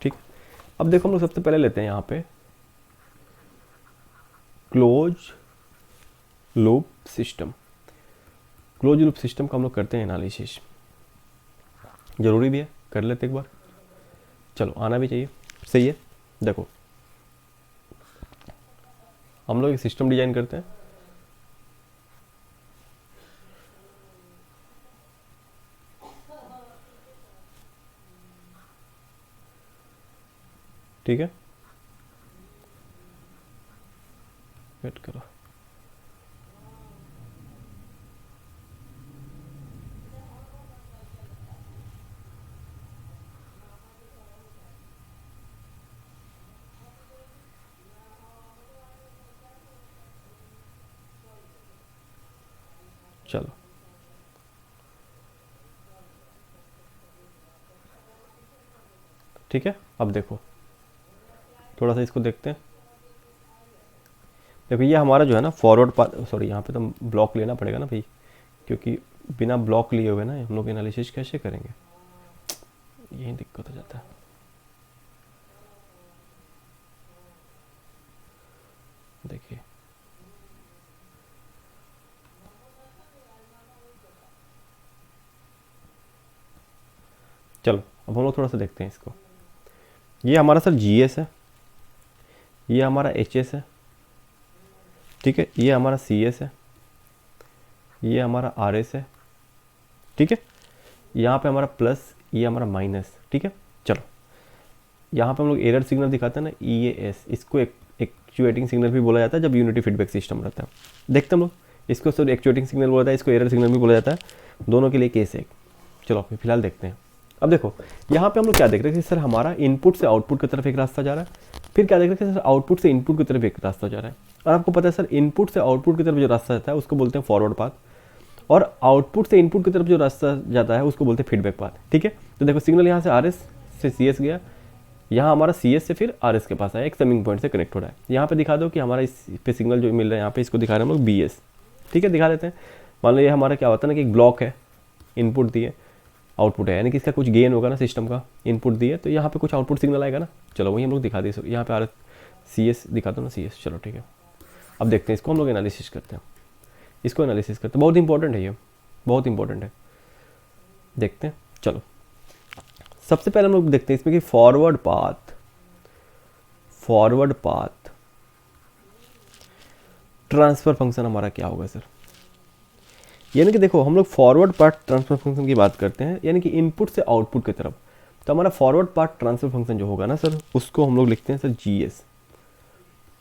ठीक, अब देखो हम लोग सबसे पहले लेते हैं यहाँ पे close loop system. Close loop system का हम लोग करते हैं एनालिसिस, ज़रूरी भी है, कर लेते एक बार, चलो आना भी चाहिए, सही है। देखो हम लोग एक सिस्टम डिजाइन करते हैं, ठीक है, वेट करो, चलो ठीक है। अब देखो थोड़ा सा इसको देखते हैं। देखो ये हमारा जो है ना फॉरवर्ड पाथ, सॉरी यहाँ पे तो ब्लॉक लेना पड़ेगा ना भाई, क्योंकि बिना ब्लॉक लिए हुए ना हम लोग एनालिसिस कैसे करेंगे, यही दिक्कत हो जाता है। देखिए चलो अब हम लोग थोड़ा सा देखते हैं इसको। ये हमारा सर जीएस है, ये हमारा एचएस है, ठीक है, ये हमारा सीएस है, ये हमारा आरएस है, ठीक है, यहाँ पे हमारा प्लस, ये हमारा माइनस, ठीक है। चलो यहाँ पे हम लोग एरर सिग्नल दिखाते हैं ना, EAS, इसको एक्चुएटिंग सिग्नल भी बोला जाता है जब यूनिटी फीडबैक सिस्टम रहता है। देखते हम लोग, इसको सर एक्चुएटिंग सिग्नल बोला जाता है, इसको एरर सिग्नल भी बोला जाता है, दोनों के लिए केस है। चलो फिलहाल देखते हैं। अब देखो यहाँ पे हम लोग क्या देख रहे हैं कि सर हमारा इनपुट से आउटपुट की तरफ एक रास्ता जा रहा है, फिर क्या देख रहे हैं कि सर आउटपुट से इनपुट की तरफ एक रास्ता जा रहा है। और आपको पता है सर इनपुट से आउटपुट की तरफ जो रास्ता जाता है उसको बोलते हैं फॉरवर्ड पाथ, और आउटपुट से इनपुट की तरफ जो रास्ता जाता है उसको बोलते हैं फीडबैक पाथ, ठीक है। तो देखो सिग्नल यहाँ से RS से CS गया, यहाँ हमारा CS से फिर RS के पास आया, एक समिंग पॉइंट से कनेक्ट हो रहा है। यहाँ पे दिखा दो कि हमारा इस पे सिग्नल जो मिल रहा है यहाँ पे, इसको दिखा रहे हैं हम लोग BS, ठीक है, दिखा देते हैं। मान लो ये हमारा क्या होता है ना कि एक ब्लॉक है, इनपुट दिए आउटपुट है, यानी कि इसका कुछ गेन होगा ना सिस्टम का, इनपुट दिए तो यहाँ पे कुछ आउटपुट सिग्नल आएगा ना। चलो वही हम लोग दिखा दिए, यहाँ पे CS दिखा दो ना, CS, चलो ठीक है। अब देखते हैं इसको हम लोग एनालिसिस करते हैं, इसको एनालिसिस करते हैं, बहुत इंपॉर्टेंट है ये, बहुत इंपॉर्टेंट है, देखते हैं। चलो सबसे पहले हम लोग देखते हैं इसमें कि फॉरवर्ड पाथ ट्रांसफर फंक्शन हमारा क्या होगा सर। यानी कि देखो हम लोग फॉरवर्ड पाथ ट्रांसफर फंक्शन की बात करते हैं, यानी कि इनपुट से आउटपुट की तरफ, तो हमारा फॉरवर्ड पाथ ट्रांसफर फंक्शन जो होगा ना सर, उसको हम लोग लिखते हैं सर GS।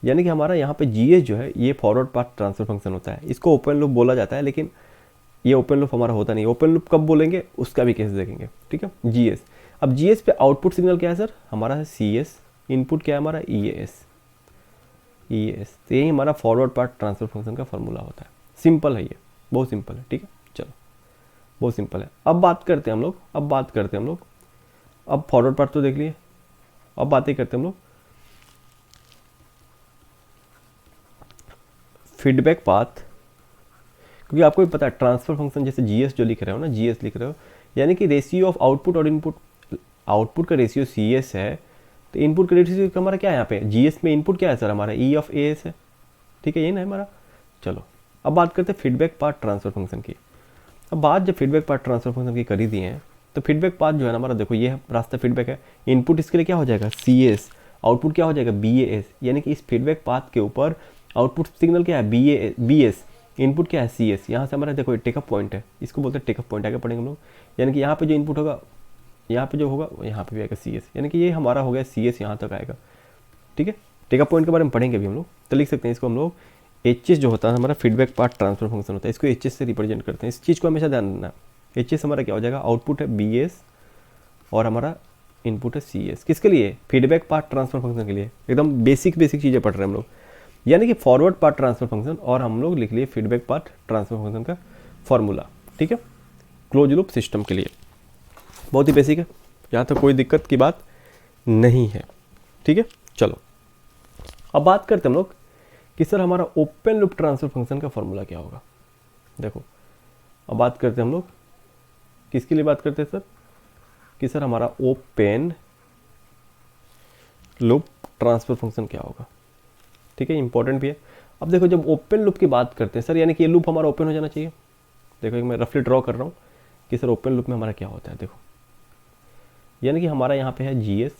यानी कि हमारा यहाँ पे GS जो है ये फॉरवर्ड पाथ ट्रांसफर फंक्शन होता है, इसको ओपन लूप बोला जाता है, लेकिन ये ओपन लूप हमारा होता नहीं। ओपन लूप कब बोलेंगे उसका भी केस देखेंगे, ठीक है। GS, अब GS पे आउटपुट सिग्नल क्या है सर, हमारा है CS, इनपुट क्या है हमारा EAS। तो यही हमारा फॉरवर्ड पाथ ट्रांसफर फंक्शन का फॉर्मूला होता है। सिंपल है ये, बहुत सिंपल है, ठीक है। चलो बहुत सिंपल है। अब बात करते हैं हम लोग, अब फॉरवर्ड पाथ तो देख लिए, अब बातें करते हैं हम लोग फीडबैक पाथ, क्योंकि आपको भी पता है ट्रांसफर फंक्शन जैसे GS जो लिख रहे हो ना, GS लिख रहे हो, यानी कि रेशियो ऑफ आउटपुट और इनपुट, आउटपुट का रेशियो CS है, तो इनपुट का रेशियो हमारा क्या है यहाँ पे, GS में इनपुट क्या है सर हमारा E/AS है, ठीक है, यही ना हमारा। चलो अब बात करते हैं फीडबैक पाथ ट्रांसफर फंक्शन की। अब बात जब फीडबैक पाथ ट्रांसफर फंक्शन की करी दी है, तो फीडबैक पाथ जो है ना हमारा, देखो ये रास्ता फीडबैक है, इनपुट इसके लिए क्या हो जाएगा CS, आउटपुट क्या हो जाएगा BAS, यानी कि इस फीडबैक पाथ के ऊपर आउटपुट सिग्नल क्या है BS, इनपुट क्या है CS। यहाँ से हमारा देखो टेकअप पॉइंट है, इसको बोलते हैं टेकअप पॉइंट, आगे पढ़ेंगे हम लोग। यानी कि यहाँ पे जो इनपुट होगा, यहाँ पे जो होगा यहाँ पे भी आएगा CS, यानी कि ये हमारा हो गया CS, यहाँ तक आएगा, ठीक है। टेकअप पॉइंट के बारे में पढ़ेंगे भी हम लोग, तो लिख सकते हैं इसको हम लोग HS जो होता है हमारा फीडबैक पाथ ट्रांसफर फंक्शन होता है, इसको HS से रिप्रेजेंट करते हैं। इस चीज़ को हमेशा ध्यान रखना, HS हमारा क्या हो जाएगा, आउटपुट है BS और हमारा इनपुट है CS, किसके लिए, फीडबैक पाथ ट्रांसफर फंक्शन के लिए। एकदम बेसिक चीज़ें पढ़ रहे हैं हम लोग, यानी कि फॉरवर्ड पाथ ट्रांसफर फंक्शन, और हम लोग लिख लिए फीडबैक पाथ ट्रांसफर फंक्शन का फॉर्मूला, ठीक है, क्लोज लूप सिस्टम के लिए। बहुत ही बेसिक है, यहाँ तक कोई दिक्कत की बात नहीं है, ठीक है। चलो अब बात करते हैं हम लोग कि सर हमारा ओपन लूप ट्रांसफर फंक्शन का फॉर्मूला क्या होगा। देखो अब बात करते हैं हम लोग किसके लिए बात करते हैं सर, कि सर हमारा ओपन लूप ट्रांसफर फंक्शन क्या होगा, ठीक है, इंपॉर्टेंट भी है। अब देखो जब ओपन लूप की बात करते हैं सर, यानी कि ये लूप हमारा ओपन हो जाना चाहिए। देखो एक मैं रफली ड्रॉ कर रहा हूँ कि सर ओपन लूप में हमारा क्या होता है। देखो यानी कि हमारा यहाँ पे है जीएस,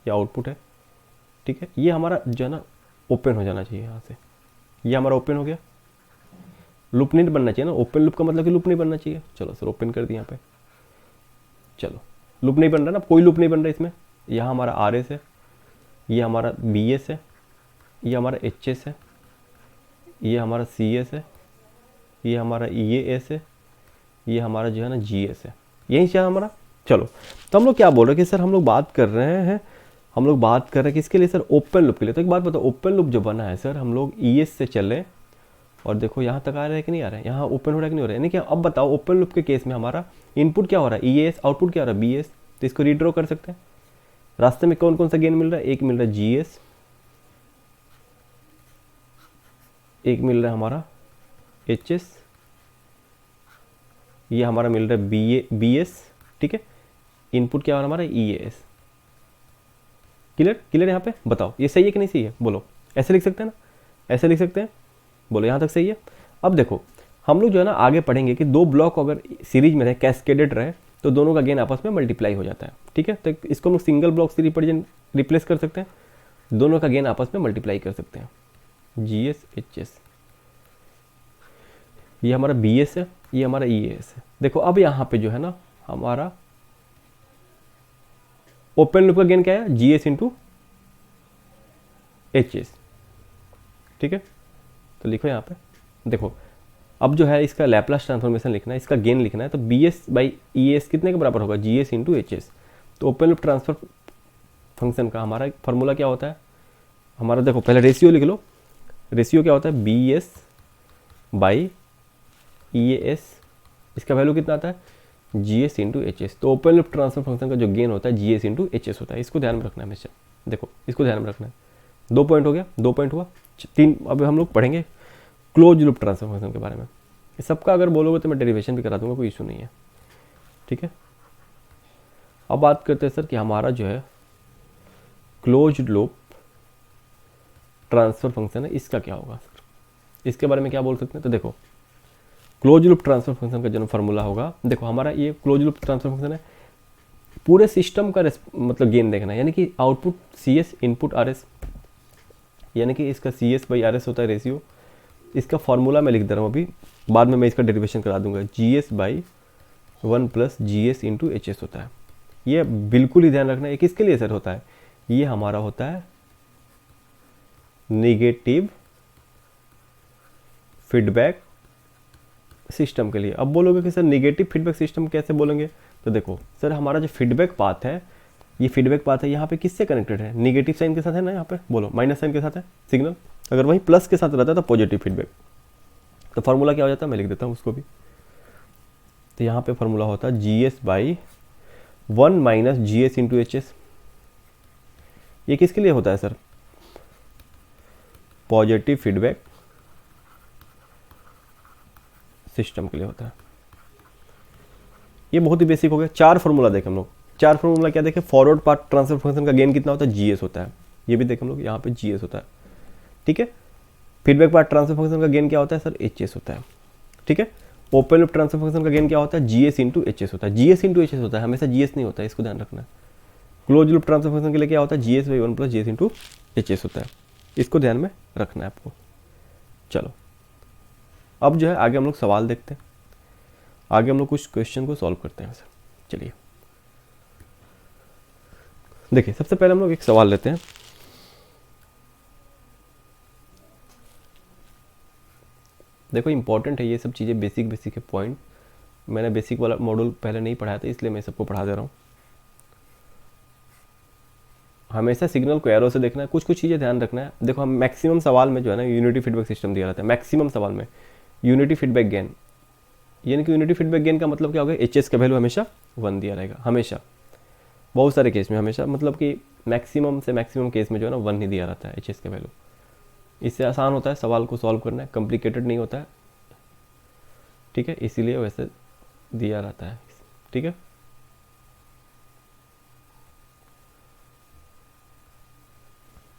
या आउटपुट है, ठीक है, ये हमारा जो है ना ओपन हो जाना चाहिए यहाँ से। ये हमारा ओपन हो गया, लूप नहीं बनना चाहिए ना, ओपन लूप का मतलब कि लूप नहीं बनना चाहिए। चलो सर ओपन कर दिया यहाँ पे, चलो लूप नहीं बन रहा ना, कोई लूप नहीं बन रहा इसमें। यहाँ हमारा आर एस है, ये हमारा बी एस है, ये हमारा एच एस है, ये हमारा सी एस है, ये हमारा ई एस है, ये हमारा जो है ना जी एस है, यही से हमारा। चलो तो हम लोग क्या बोल रहे हैं कि सर हम लोग बात कर रहे हैं, हम लोग बात कर रहे हैं किसके लिए सर, ओपन लूप के लिए। तो एक बात बताओ, ओपन लूप जो बना है सर, हम लोग ई एस से चले और देखो यहाँ तक आ रहा है कि नहीं आ रहा है, यहाँ ओपन हो रहा है कि नहीं हो रहा है। यानी कि अब बताओ ओपन लूप के केस में हमारा इनपुट क्या हो रहा है, ई एस, आउटपुट क्या हो रहा है, बी एस। तो इसको रीड्रॉ कर सकते हैं। रास्ते में कौन कौन सा गेन मिल रहा है, एक मिल रहा है जी एस, एक मिल रहा है हमारा एच एस, ये हमारा मिल रहा है बी एस, ठीक है। इनपुट क्या हो रहा है हमारा, ई एस। क्लियर क्लियर यहाँ पे बताओ ये सही है कि नहीं सही है, बोलो। ऐसे लिख सकते हैं ना, ऐसे लिख सकते हैं, बोलो यहाँ तक सही है। अब देखो हम लोग जो है ना आगे पढ़ेंगे कि दो ब्लॉक अगर सीरीज में रहे, कैस्केडेड रहे, तो दोनों का गेन आपस में मल्टीप्लाई हो जाता है, ठीक है। तो इसको हम लोग सिंगल ब्लॉक से रिप्लेस कर सकते हैं, दोनों का गेन आपस में मल्टीप्लाई कर सकते हैं। जी एस एच एस, ये हमारा बी एस है, ये हमारा ई एस है। देखो अब यहाँ पे जो है ना हमारा ओपन लूप का गेन क्या है, G S into H S, ठीक है। तो लिखो यहाँ पे, देखो अब जो है इसका लैप्लास ट्रांसफॉर्मेशन लिखना है, इसका गेन लिखना है। तो B S by E S कितने के बराबर होगा, G S into H S. तो ओपन लूप ट्रांसफर फंक्शन का हमारा फॉर्मूला क्या होता है, हमारा देखो पहले रेशियो लिख लो। रेशियो क्या होता है, B S by E S, इसका वैल्यू कितना आता है, G S into H S. तो ओपन लूप ट्रांसफर फंक्शन का जो गेन होता है G S into H S होता है। इसको ध्यान में रखना है हमेशा, देखो इसको ध्यान में रखना है। 2 पॉइंट हो गया, 2 पॉइंट हुआ, 3। अब हम लोग पढ़ेंगे क्लोज लूप ट्रांसफर फंक्शन के बारे में। इस सबका अगर बोलोगे तो मैं डेरिवेशन भी करा दूंगा, कोई इशू नहीं है, ठीक है। अब बात करते हैं सर कि हमारा जो है क्लोज लूप ट्रांसफर फंक्शन है, इसका क्या होगा सर, इसके बारे में क्या बोल सकते हैं। तो देखो क्लोज लूप ट्रांसफर फंक्शन का जो फॉर्मूला होगा, देखो हमारा ये क्लोज लूप ट्रांसफर फंक्शन है, पूरे सिस्टम का मतलब गेन देखना है। यानी कि output C S, input R S, यानी कि इसका C S by R S होता है रेशियो। इसका फॉर्मूला मैं लिख दे रहा हूँ अभी, बाद में मैं इसका डेरिवेशन करा दूंगा। G S by 1 plus ji S into H S होता है। ये बिल्कुल ही ध्यान रखना है, किसके लिए सर होता है, ये हमारा होता है निगेटिव फीडबैक सिस्टम के लिए। अब बोलोगे कि सर निगेटिव फीडबैक सिस्टम कैसे बोलेंगे, तो देखो सर हमारा जो फीडबैक पाथ है, ये फीडबैक पाथ है यहाँ पे किससे कनेक्टेड है, निगेटिव साइन के साथ है ना, यहाँ पे बोलो माइनस साइन के साथ है सिग्नल। अगर वहीं प्लस के साथ रहता है तो पॉजिटिव फीडबैक। तो फार्मूला क्या हो जाता है, मैं लिख देता हूँ उसको भी। तो यहाँ पे फार्मूला होता है G S by 1 minus ji S into H S. ये किसके लिए होता है सर, पॉजिटिव फीडबैक सिस्टम के लिए होता है। ये बहुत ही बेसिक हो गया। 4 फार्मूला देखें हम लोग, 4 फार्मूला क्या देखें, फॉरवर्ड पार्ट ट्रांसफर फंक्शन का गेन कितना होता है, जीएस होता है। ये भी देखें हम लोग, यहाँ पे जीएस होता है, ठीक है। फीडबैक पार्ट ट्रांसफर फंक्शन का गेन क्या होता है सर, एचएस होता है, ठीक है। ओपन लूप ट्रांसफर फंक्शन का गेन क्या होता है, जीएस इंटू एचएस होता है। जीएस इंटू एचएस होता है, हमेशा जीएस नहीं होता है, इसको ध्यान रखना है। क्लोज लूप ट्रांसफर फंक्शन के लिए क्या होता है, GS by 1 plus GS into HS होता है, इसको ध्यान में रखना है आपको। चलो अब जो है आगे हम लोग सवाल देखते हैं, आगे हम लोग कुछ क्वेश्चन को सॉल्व करते हैं सर। चलिए देखिए, सबसे पहले हम लोग एक सवाल लेते हैं। देखो इंपॉर्टेंट है ये सब चीज़ें, बेसिक बेसिक है पॉइंट। मैंने बेसिक वाला मॉड्यूल पहले नहीं पढ़ाया था, इसलिए मैं सबको पढ़ा दे रहा हूँ। हमेशा सिग्नल को एरो से देखना है, कुछ कुछ चीज़ें ध्यान रखना है। देखो हम मैक्सिमम सवाल में जो है ना यूनिटी फीडबैक सिस्टम दिया रहता है, मैक्सिमम सवाल में यूनिटी फीडबैक गेन, यानी कि यूनिटी फीडबैक गेन का मतलब क्या होगा, एच का वैल्यू हमेशा 1 दिया रहेगा, हमेशा। बहुत सारे केस में हमेशा, मतलब कि मैक्सिमम से मैक्सिमम केस में जो है ना 1 ही दिया रहता है एच का वैल्यू। इससे आसान होता है सवाल को सॉल्व करना, कॉम्प्लिकेटेड नहीं होता है, ठीक है, इसीलिए वैसे दिया रहता है, ठीक है।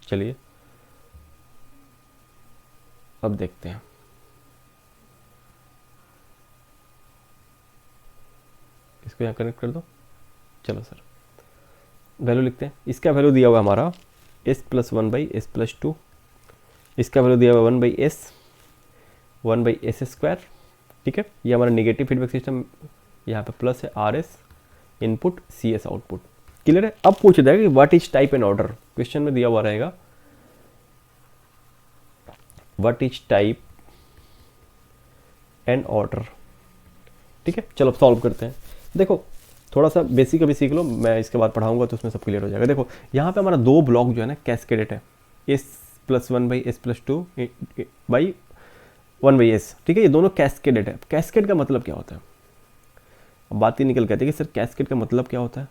चलिए अब देखते हैं, इसको यहाँ कनेक्ट कर दो। चलो सर, वैल्यू लिखते हैं। इसका वैल्यू दिया हुआ हमारा s प्लस 1/s+2, इसका वैल्यू दिया हुआ 1/s ठीक है। ये हमारा नेगेटिव फीडबैक सिस्टम, यहाँ पे प्लस है RS input, CS output. Clear है। अब पूछ जाएगा कि what is type and order, question में दिया हुआ रहेगा what is type and order. ठीक है, चलो सॉल्व करते हैं। देखो थोड़ा सा बेसिक अभी सीख लो, मैं इसके बाद पढ़ाऊंगा तो उसमें सब क्लियर हो जाएगा। देखो यहाँ पे हमारा दो ब्लॉक जो है ना कैस्केडेड है, s plus 1/s+2 by 1/s। ठीक है, ये दोनों कैस्केडेड है। कैस्केड का मतलब क्या होता है, अब बात ही निकल के आती है कि सर कैस्केड का मतलब क्या होता है।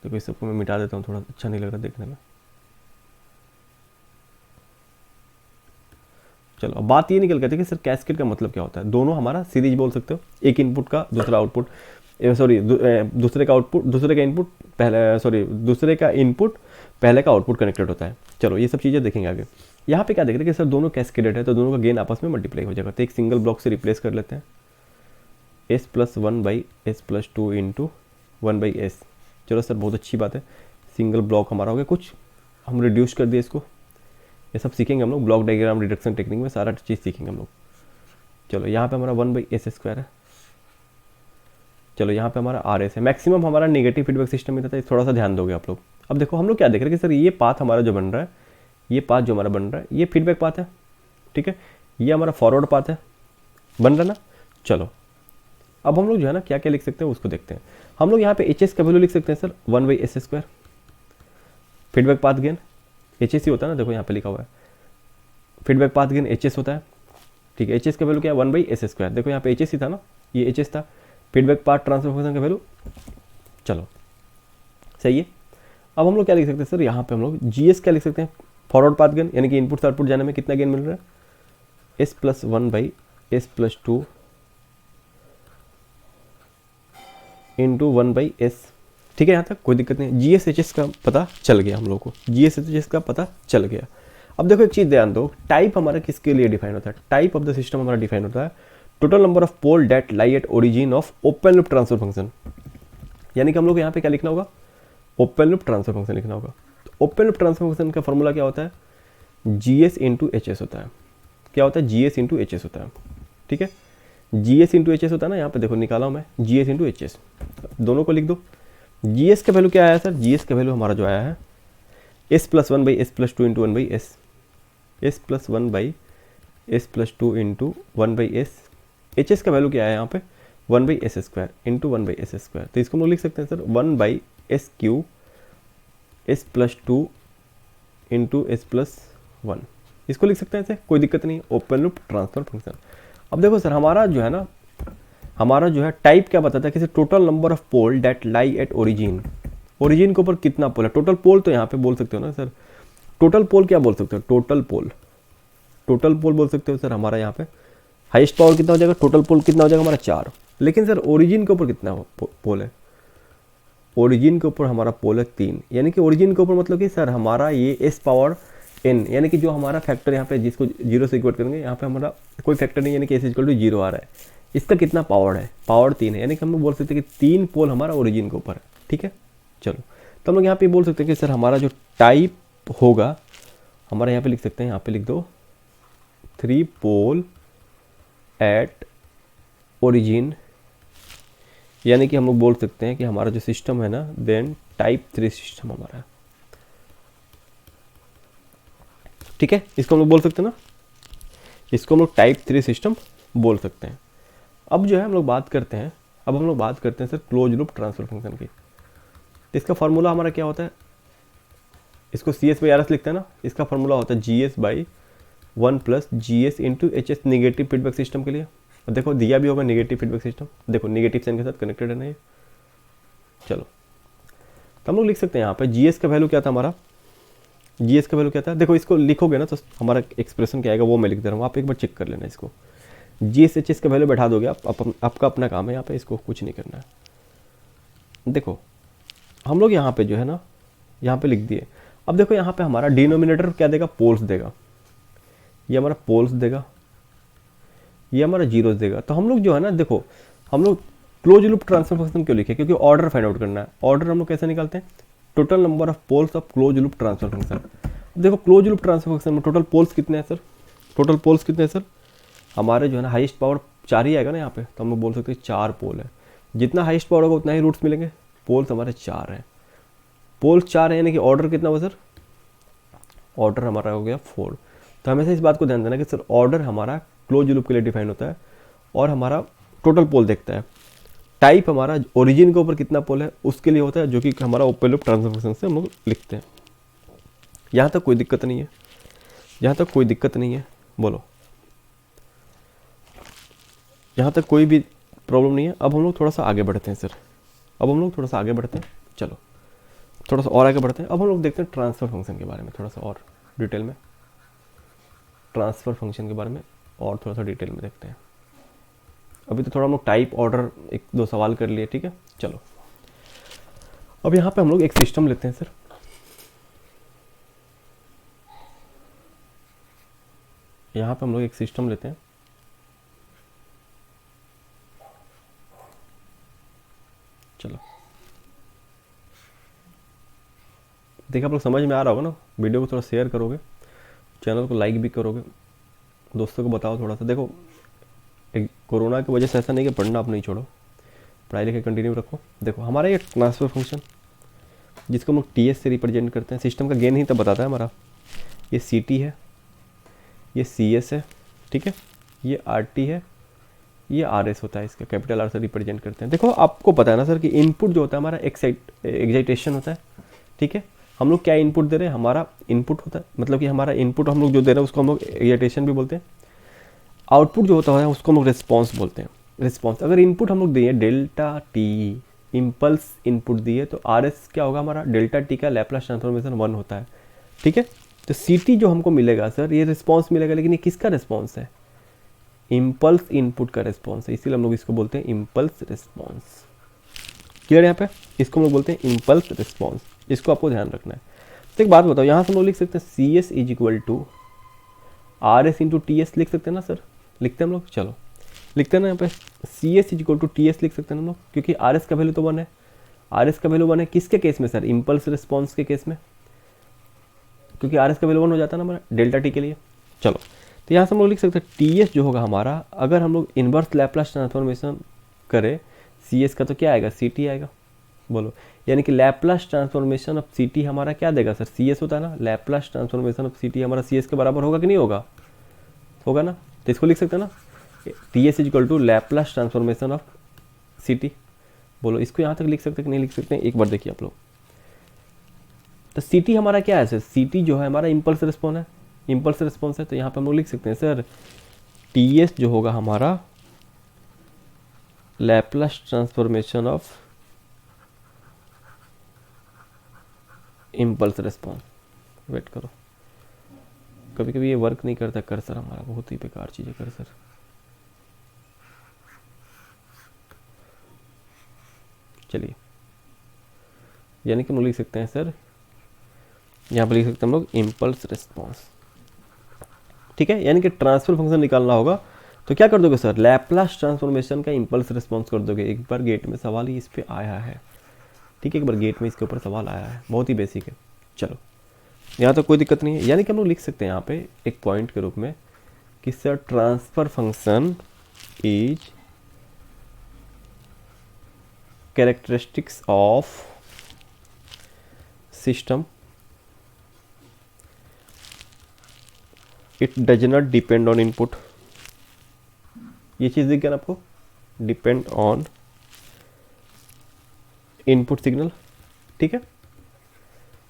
देखो इस सबको मैं मिटा देता हूँ, थोड़ा अच्छा नहीं लग रहा देखने में। चलो अब बात ये निकल के आती है कि सर कैस्केड का मतलब क्या होता है। दोनों हमारा सीरीज बोल सकते हो, एक इनपुट का दूसरा आउटपुट, सॉरी दूसरे का आउटपुट दूसरे का इनपुट पहले, सॉरी दूसरे का इनपुट पहले का आउटपुट कनेक्टेड होता है। चलो ये सब चीज़ें देखेंगे आगे। यहाँ पे क्या देख रहे हैं कि सर दोनों कैस्केडेड है तो दोनों का गेन आपस में मल्टीप्लाई हो जाएगा। तो एक सिंगल ब्लॉक से रिप्लेस कर लेते हैं, s plus 1/s+2 into 1/s। चलो सर बहुत अच्छी बात है, सिंगल ब्लॉक हमारा हो गया। कुछ हम रिड्यूस कर दिए इसको, ये सब सीखेंगे हम लोग, ब्लॉक डायग्राम रिडक्शन टेक्निक में सारा चीज़ सीखेंगे हम लोग। चलो यहाँ पे हमारा 1/s² है। चलो यहाँ पे हमारा RS है। मैक्सिमम हमारा नेगेटिव फीडबैक सिस्टम में रहता है, थोड़ा सा ध्यान दोगे आप लोग। अब देखो हम लोग क्या देख रहे हैं कि सर ये पाथ हमारा जो बन रहा है, ये पाथ जो हमारा बन रहा है ये फीडबैक पाथ है। ठीक है, ये हमारा फॉरवर्ड पाथ है, बन रहा ना। चलो अब हम लोग जो है ना क्या क्या लिख सकते हैं उसको देखते हैं। हम लोग यहाँ पे HS का वैल्यू लिख सकते हैं sir 1/s²। Feedback path gain HS ही होता है ना, देखो यहाँ पे लिखा हुआ है फीडबैक पाथ गेन HS होता है। ठीक है, HS का वैल्यू क्या है 1/s²। देखो यहाँ पे HS ही था ना, ये HS था। फीडबैक पाथ ट्रांसफर फंक्शन का वैल्यू, चलो सही है। अब हम लोग क्या लिख सकते हैं सर, यहाँ पे हम लोग GS क्या लिख सकते हैं, फॉरवर्ड पाथ गेन, यानी कि इनपुट से आउटपुट जाने में कितना गेन मिल रहा है, s plus 1/s+2 into 1/s। ठीक है, यहाँ तक कोई दिक्कत नहीं। GS HS का पता चल गया हम लोग को, GS HS का पता चल गया। अब देखो एक चीज़ ध्यान दो, टाइप हमारा किसके लिए डिफाइन होता है, टाइप ऑफ द सिस्टम हमारा डिफाइन होता है total number of pole that lie at origin of open loop transfer function. यानी कि हम लोग यहाँ पे क्या लिखना होगा, ओपन लूप ट्रांसफर फंक्शन लिखना होगा। तो ओपन लूप ट्रांसफर फंक्शन का फॉर्मूला क्या होता है, GS इंटू HS होता है। क्या होता है, GS इंटू HS होता है। ठीक है, GS इंटू HS होता है ना, यहाँ पे देखो निकाला हूँ मैं GS इंटू HS, दोनों को लिख दो। GS का वैल्यू क्या आया सर, GS का वैल्यू हमारा जो आया है s plus 1/s+2 into 1/s, s plus 1/s+2 into 1/s। HS का वैल्यू क्या है यहाँ पे 1/s² इंटू 1/s²। तो इसको हम लोग लिख सकते हैं sir 1/s³ s+2 into s+1, इसको लिख सकते हैं ऐसे, कोई दिक्कत नहीं, ओपन लूप ट्रांसफर फंक्शन। अब देखो सर हमारा जो है ना, हमारा जो है टाइप क्या बताता है कि total number of pole that lie at origin. Origin के ऊपर कितना पोल है, टोटल पोल तो यहाँ पे बोल सकते हो ना सर, टोटल पोल क्या बोल सकते हो, टोटल पोल बोल सकते हो सर। हमारा यहाँ पे हाईएस्ट पावर कितना हो जाएगा, टोटल पोल कितना हो जाएगा हमारा 4। लेकिन सर ओरिजिन के ऊपर कितना पोल है, ओरिजिन के ऊपर हमारा पोल है 3। यानी कि ओरिजिन के ऊपर मतलब कि सर हमारा ये s⁻n, यानी कि जो हमारा फैक्टर यहाँ पे जिसको 0 से इक्वेट करेंगे, यहाँ पे हमारा कोई फैक्टर नहीं, यानी कि s = 0 आ रहा है। इसका कितना पावर है, पावर 3 है। यानी कि हम लोग बोल सकते हैं कि 3 पोल हमारा ओरिजिन के ऊपर है। ठीक है, चलो तो हम लोग यहाँ पे बोल सकते हैं कि सर हमारा जो टाइप होगा, हमारा यहाँ पे लिख सकते हैं, यहाँ पे लिख दो 3 पोल एट ओरिजिन। यानी कि हम लोग बोल सकते हैं कि हमारा जो सिस्टम है ना, देन टाइप 3 सिस्टम हमारा है। ठीक है, इसको हम लोग बोल सकते हैं ना, इसको हम लोग टाइप 3 सिस्टम बोल सकते हैं। अब जो है हम लोग बात करते हैं, अब हम लोग बात करते हैं sir close loop transfer function की। तो इसका फार्मूला हमारा क्या होता है, इसको CS/RS लिखते हैं ना, इसका फार्मूला होता है GS/1 plus GS into HS negative feedback system के लिए। और देखो दिया भी होगा नेगेटिव फीडबैक सिस्टम, देखो नेगेटिव साइन के साथ कनेक्टेड है ना ये। चलो तो हम लोग लिख सकते हैं यहाँ पे GS का वैल्यू क्या था हमारा, GS का वैल्यू क्या था, देखो इसको लिखोगे ना तो हमारा एक्सप्रेशन क्या आएगा वो मैं लिख दे रहा हूँ, आप एक बार चेक कर लेना इसको। GS HS का वैल्यू बैठा दोगे आप, आपका अपना काम है यहाँ पे, इसको कुछ नहीं करना है। देखो हम लोग यहाँ पे जो है ना, यहाँ पे लिख दिए। अब देखो यहाँ पे हमारा डिनोमिनेटर क्या देगा, पोल्स देगा। ये हमारा पोल्स देगा, ये हमारा जीरोस देगा। तो हम लोग जो है ना, देखो हम लोग क्लोज लूप ट्रांसफर फंक्शन क्यों लिखे, क्योंकि ऑर्डर फाइंड आउट करना है। ऑर्डर हम लोग कैसे निकालते हैं, total number of poles of close loop transfer function. देखो क्लोज लूप ट्रांसफर फंक्शन में टोटल पोल्स कितने हैं सर, टोटल पोल्स कितने हैं सर, हमारे जो है ना हाईएस्ट पावर 4 ही आएगा ना यहाँ पे, तो हम लोग बोल सकते हैं 4 पोल है। जितना हाईएस्ट पावर होगा उतना ही रूट्स मिलेंगे। पोल्स हमारे 4 हैं, पोल्स 4 है, यानी कि ऑर्डर कितना हुआ सर, ऑर्डर हमारा हो गया 4। तो हमेशा इस बात को ध्यान देना कि सर ऑर्डर हमारा क्लोज लूप के लिए डिफाइन होता है और हमारा टोटल पोल देखता है। टाइप हमारा ओरिजिन के ऊपर कितना पोल है उसके लिए होता है, जो कि हमारा ओपन लूप ट्रांसफर फंक्शन से हम लोग लिखते हैं। यहाँ तक कोई दिक्कत नहीं है, यहाँ तक कोई दिक्कत नहीं है, बोलो यहाँ तक कोई भी प्रॉब्लम नहीं है। अब हम लोग थोड़ा सा आगे बढ़ते हैं सर, अब हम लोग थोड़ा सा आगे बढ़ते हैं, चलो थोड़ा सा और आगे बढ़ते हैं। अब हम लोग देखते हैं ट्रांसफ़र फंक्शन के बारे में थोड़ा सा और डिटेल में, ट्रांसफ़र फंक्शन के बारे में और थोड़ा सा डिटेल में देखते हैं। अभी तो थोड़ा हम लोग टाइप ऑर्डर 1-2 सवाल कर लिए, ठीक है। चलो अब यहाँ पे हम लोग एक सिस्टम लेते हैं सर, यहाँ पे हम लोग एक सिस्टम लेते हैं। चलो देखिए आप लोग समझ में आ रहा होगा ना, वीडियो को थोड़ा शेयर करोगे, चैनल को लाइक भी करोगे, दोस्तों को बताओ थोड़ा सा। देखो कोरोना की वजह से ऐसा नहीं कि पढ़ना आप नहीं छोड़ो, पढ़ाई लिखाई कंटिन्यू रखो। देखो हमारा ये ट्रांसफ़र फंक्शन जिसको हम लोग टीएस से रिप्रेजेंट करते हैं, सिस्टम का गेन ही तब बताता है हमारा। ये सीटी है, ये सीएस है, ठीक है, ये आरटी है, ये आरएस होता है, इसका कैपिटल आर से रिप्रेजेंट करते हैं। देखो आपको पता है ना सर कि इनपुट जो होता है हमारा एक्साइटेशन होता है, ठीक है। हम लोग क्या इनपुट दे रहे हैं, हमारा इनपुट होता है, मतलब कि हमारा इनपुट हम लोग जो दे रहे हैं उसको हम लोग एक्साइटेशन भी बोलते हैं। आउटपुट जो होता है उसको हम लोग रिस्पॉन्स बोलते हैं, रिस्पॉन्स। अगर इनपुट हम लोग दिए डेल्टा टी, इम्पल्स इनपुट दिए, तो आर एस क्या होगा हमारा, डेल्टा टी का लैप्लास ट्रांसफॉर्मेशन 1 होता है, ठीक है। तो सी टी जो हमको मिलेगा सर, ये रिस्पॉन्स मिलेगा, लेकिन ये किसका रिस्पॉन्स है, इम्पल्स इनपुट का रिस्पॉन्स है, इसीलिए हम लोग इसको बोलते हैं इम्पल्स रिस्पॉन्स। क्लियर यहाँ पे, इसको हम लोग बोलते हैं इम्पल्स रिस्पॉन्स, इसको आपको ध्यान रखना है। तो एक बात बताओ, यहाँ से हम लोग लिख सकते हैं C S is equal to R S into T S, लिख सकते हैं ना सर, लिखते हैं हम लोग, चलो लिखते हैं ना यहाँ पे C S is equal to T S लिख सकते हैं हम लोग, क्योंकि आर एस का वैल्यू तो 1 है। आर एस का वैल्यू 1 है किसके केस में सर, इम्पल्स रिस्पॉन्स के केस में, क्योंकि आर एस का वैल्यू 1 हो जाता है ना हमारा डेल्टा टी के लिए। चलो तो यहाँ से हम लोग लिख सकते हैं टी एस जो होगा हमारा, अगर हम लोग इन्वर्स लैप्लास ट्रांसफॉर्मेशन करें सी एस का, तो क्या आएगा, सी टी आएगा, बोलो। यानी कि Laplace transformation of C T हमारा क्या देगा सर, सी एस होता है ना, Laplace transformation of C T हमारा सी एस के बराबर होगा कि नहीं होगा, होगा ना। तो इसको लिख सकते हैं ना, T S is equal to Laplace transformation of C T, बोलो। इसको यहाँ तक लिख सकते हैं कि नहीं लिख सकते हैं, एक बार देखिए आप लोग। तो सी टी हमारा क्या है सर, सी टी जो है हमारा इम्पल्स रिस्पॉन्स है, इम्पल्स रिस्पॉन्स है। तो यहाँ पे हम लोग लिख सकते हैं सर टी एस जो होगा हमारा Laplace transformation of impulse response. Wait करो, कभी कभी ये वर्क नहीं करता कर्सर हमारा, बहुत ही बेकार चीज़ है कर्सर। चलिए, यानी कि हम लिख सकते हैं सर, यहाँ पर लिख सकते हैं हम लोग इम्पल्स रिस्पॉन्स, ठीक है। यानी कि ट्रांसफर फंक्शन निकालना होगा तो क्या कर दोगे सर, लैप्लास ट्रांसफॉर्मेशन का इम्पल्स रिस्पॉन्स कर दोगे। एक बार गेट में सवाल ही इस पे आया है, ठीक है, एक बार गेट में इसके ऊपर सवाल आया है, बहुत ही बेसिक है। चलो यहाँ तो कोई दिक्कत नहीं है, यानी कि हम लोग लिख सकते हैं यहाँ पे एक पॉइंट के रूप में कि sir transfer function is characteristics of system, it does not depend on input. ये चीज़ दिख गया ना आपको, डिपेंड ऑन इनपुट सिग्नल, ठीक है।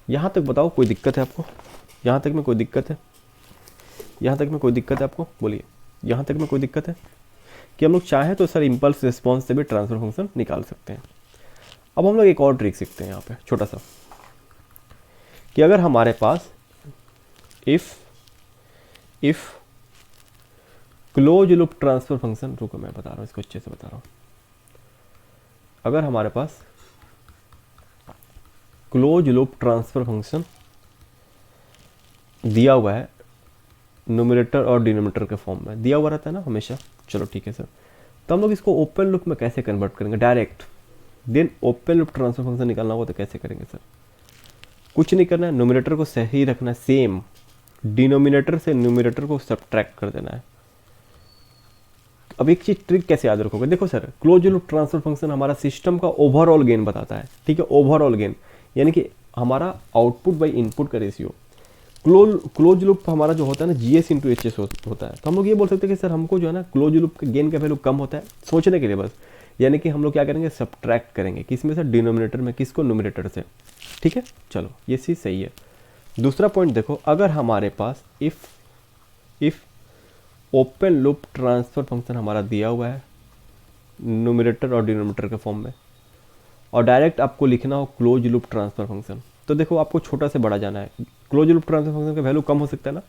यहाँ तक बताओ कोई दिक्कत है आपको, यहाँ तक में कोई दिक्कत है, यहाँ तक में कोई दिक्कत है आपको, बोलिए। यहाँ तक में कोई दिक्कत है कि हम लोग चाहें तो सर इम्पल्स रिस्पॉन्स से भी ट्रांसफर फंक्शन निकाल सकते हैं। अब हम लोग एक और ट्रिक सीखते हैं यहाँ पे छोटा सा, कि अगर हमारे पास if close loop transfer function, रुको मैं बता रहा हूँ इसको अच्छे से बता रहा हूँ। अगर हमारे पास क्लोज लूप ट्रांसफर फंक्शन दिया हुआ है न्यूमरेटर और डिनोमिनेटर के फॉर्म में दिया हुआ रहता है ना हमेशा। चलो ठीक है सर, तो हम लोग इसको ओपन लूप में कैसे कन्वर्ट करेंगे direct. Then open loop transfer function निकालना होगा तो कैसे करेंगे सर? कुछ नहीं करना है, न्यूमरेटर को सही रखना है सेम, डिनोमिनेटर से न्यूमरेटर को सब्ट्रैक्ट कर देना है। अब एक चीज ट्रिक कैसे याद रखोगे, देखो sir close loop transfer function हमारा सिस्टम का ओवरऑल गेन बताता है, ठीक है, ओवरऑल गेन यानी कि हमारा आउटपुट बाई इनपुट का रेशियो। क्लोज लूप हमारा जो होता है ना GS इंटू HS होता है। तो हम लोग ये बोल सकते हैं कि सर हमको जो है ना क्लोज लूप के गेन का वैल्यू कम होता है, सोचने के लिए बस, यानी कि हम लोग क्या करेंगे, सब्ट्रैक्ट करेंगे किस में से, डिनोमिनेटर में, किसको, न्यूमरेटर से, ठीक है। चलो ये चीज़ सही है। दूसरा पॉइंट देखो, अगर हमारे पास if open loop transfer function हमारा दिया हुआ है न्यूमरेटर और डिनोमिनेटर के फॉर्म में, और डायरेक्ट आपको लिखना हो क्लोज लूप ट्रांसफर फंक्शन, तो देखो आपको छोटा से बड़ा जाना है। क्लोज लूप ट्रांसफर फंक्शन का वैल्यू कम हो सकता है ना,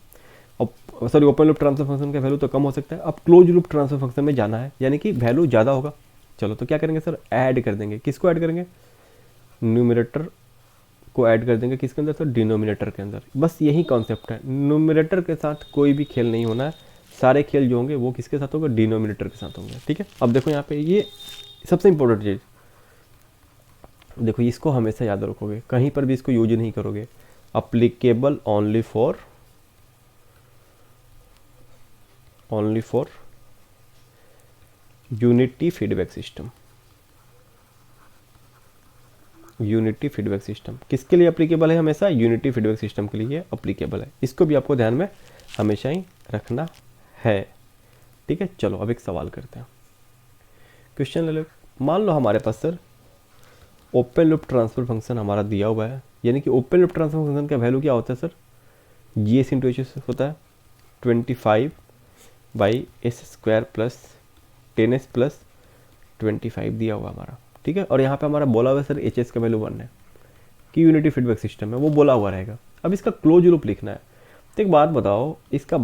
अब sorry open loop transfer function का वैल्यू तो कम हो सकता है, अब क्लोज लूप ट्रांसफर फंक्शन में जाना है यानी कि वैल्यू ज़्यादा होगा। चलो तो क्या करेंगे सर, ऐड कर देंगे, किसको ऐड करेंगे, न्यूमरेटर को ऐड कर देंगे, किसके अंदर सर, डिनोमिनेटर के अंदर। बस यही कॉन्सेप्ट है, न्यूमरेटर के साथ कोई भी खेल नहीं होना है, सारे खेल जो होंगे वो किसके साथ होंगे, डिनोमिनेटर के साथ होंगे, ठीक है। अब देखो यहाँ पे ये सबसे इंपॉर्टेंट चीज़, देखो इसको हमेशा याद रखोगे, कहीं पर भी इसको यूज नहीं करोगे। Applicable only for unity feedback system. Unity feedback system किसके लिए अप्लीकेबल है, हमेशा यूनिटी फीडबैक सिस्टम के लिए अप्लीकेबल है। इसको भी आपको ध्यान में हमेशा ही रखना है, ठीक है। चलो अब एक सवाल करते हैं, क्वेश्चन ले लो। मान लो हमारे पास sir open loop transfer function हमारा दिया हुआ है, यानी कि ओपन लूप ट्रांसफर फंक्शन का वैल्यू क्या होता है सर, GS इंटू HS होता है 25/s² प्लस 10s प्लस 25 दिया हुआ हमारा, ठीक है। और यहाँ पे हमारा बोला हुआ है सर HS का वैल्यू 1 है कि यूनिटी फीडबैक सिस्टम है, वो बोला हुआ रहेगा। अब इसका क्लोज लूप लिखना है, तो एक बात बताओ, एक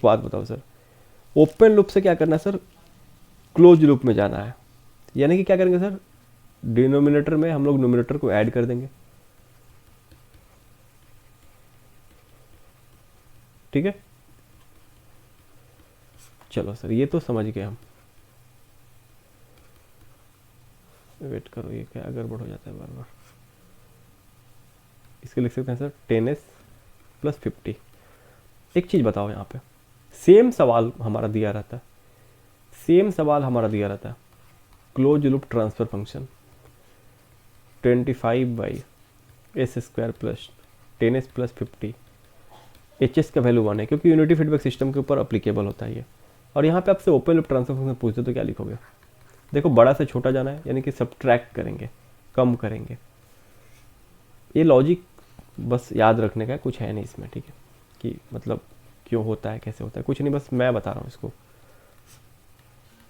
बात बताओ सर, ओपन लूप से क्या करना है सर, क्लोज लूप में जाना है, यानी कि क्या करेंगे सर, डिनोमिनेटर में हम लोग न्यूमरेटर को ऐड कर देंगे, ठीक है। चलो सर ये तो समझ गए हम, वेट करो ये क्या गड़बड़ हो जाता है बार बार। इसके लिख सकते हैं सर 10s प्लस 50। एक चीज़ बताओ, यहाँ पे सेम सवाल हमारा दिया रहता है, close loop transfer function 25/s² plus 10s plus 50, HS का वैल्यू 1 है क्योंकि यूनिटी फीडबैक सिस्टम के ऊपर अप्लीकेबल होता है ये। और यहाँ पे आपसे ओपन लूप ट्रांसफर फंक्शन पूछते तो क्या लिखोगे, देखो बड़ा से छोटा जाना है यानी कि सब्ट्रैक्ट करेंगे, कम करेंगे। ये लॉजिक बस याद रखने का है, कुछ है नहीं इसमें, ठीक है, कि मतलब क्यों होता है, कैसे होता है, कुछ नहीं, बस मैं बता रहा हूँ इसको।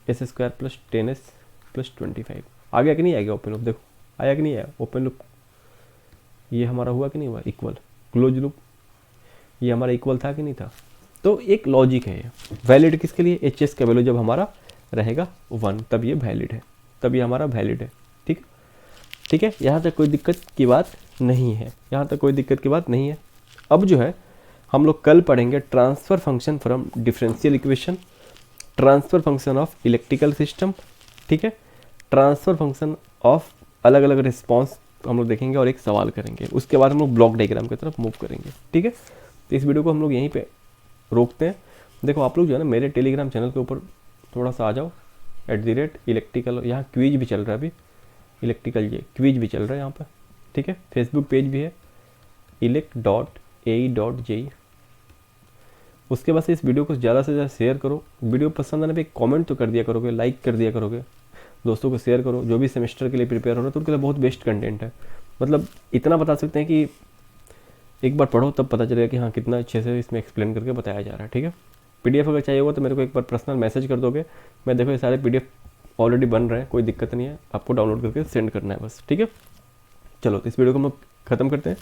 s² प्लस 10s प्लस 25 आ गया कि नहीं आ गया ओपन लूप, देखो आया कि नहीं आया ओपन लूप, ये हमारा हुआ कि नहीं हुआ इक्वल, क्लोज लूप ये हमारा इक्वल था कि नहीं था। तो एक लॉजिक है ये, वैलिड किसके लिए, HS का वैल्यू जब हमारा रहेगा 1 तब ये वैलिड है, तब ये हमारा वैलिड है, ठीक है। यहाँ तक कोई दिक्कत की बात नहीं है, अब जो है हम लोग कल पढ़ेंगे transfer function from differential equation, transfer function of electrical system, ठीक है, ट्रांसफर फंक्शन ऑफ अलग अलग रिस्पॉन्स हम लोग देखेंगे और एक सवाल करेंगे। उसके बाद हम लोग ब्लॉक डायग्राम की तरफ मूव करेंगे, ठीक है। तो इस वीडियो को हम लोग यहीं पे रोकते हैं। देखो आप लोग जो है ना मेरे टेलीग्राम चैनल के ऊपर थोड़ा सा आ जाओ, @इलेक्ट्रिकल, यहाँ क्विज भी चल रहा है, अभी इलेक्ट्रिकल ये क्विज भी चल रहा है यहाँ पर, ठीक है। फेसबुक पेज भी है elect.ae.je। उसके बाद से इस वीडियो को ज़्यादा से ज़्यादा शेयर करो, वीडियो पसंद आने पे एक कमेंट तो कर दिया करोगे, लाइक कर दिया करोगे, दोस्तों को शेयर करो। जो भी सेमेस्टर के लिए प्रिपेयर हो रहा है तो उनके लिए बहुत बेस्ट कंटेंट है, मतलब इतना बता सकते हैं कि एक बार पढ़ो तब पता चलेगा कि हाँ कितना अच्छे से इसमें एक्सप्लेन करके बताया जा रहा है, ठीक है। PDF अगर चाहिए होगा तो मेरे को एक बार पर्सनल मैसेज कर दोगे, मैं देखो ये सारे PDF ऑलरेडी बन रहे हैं, कोई दिक्कत नहीं है, आपको डाउनलोड करके सेंड करना है बस, ठीक है। चलो तो इस वीडियो को हम लोग खत्म करते हैं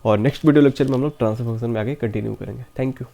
और नेक्स्ट वीडियो लेक्चर में हम लोग ट्रांसफर फंक्शन में आगे कंटिन्यू करेंगे। Thank you.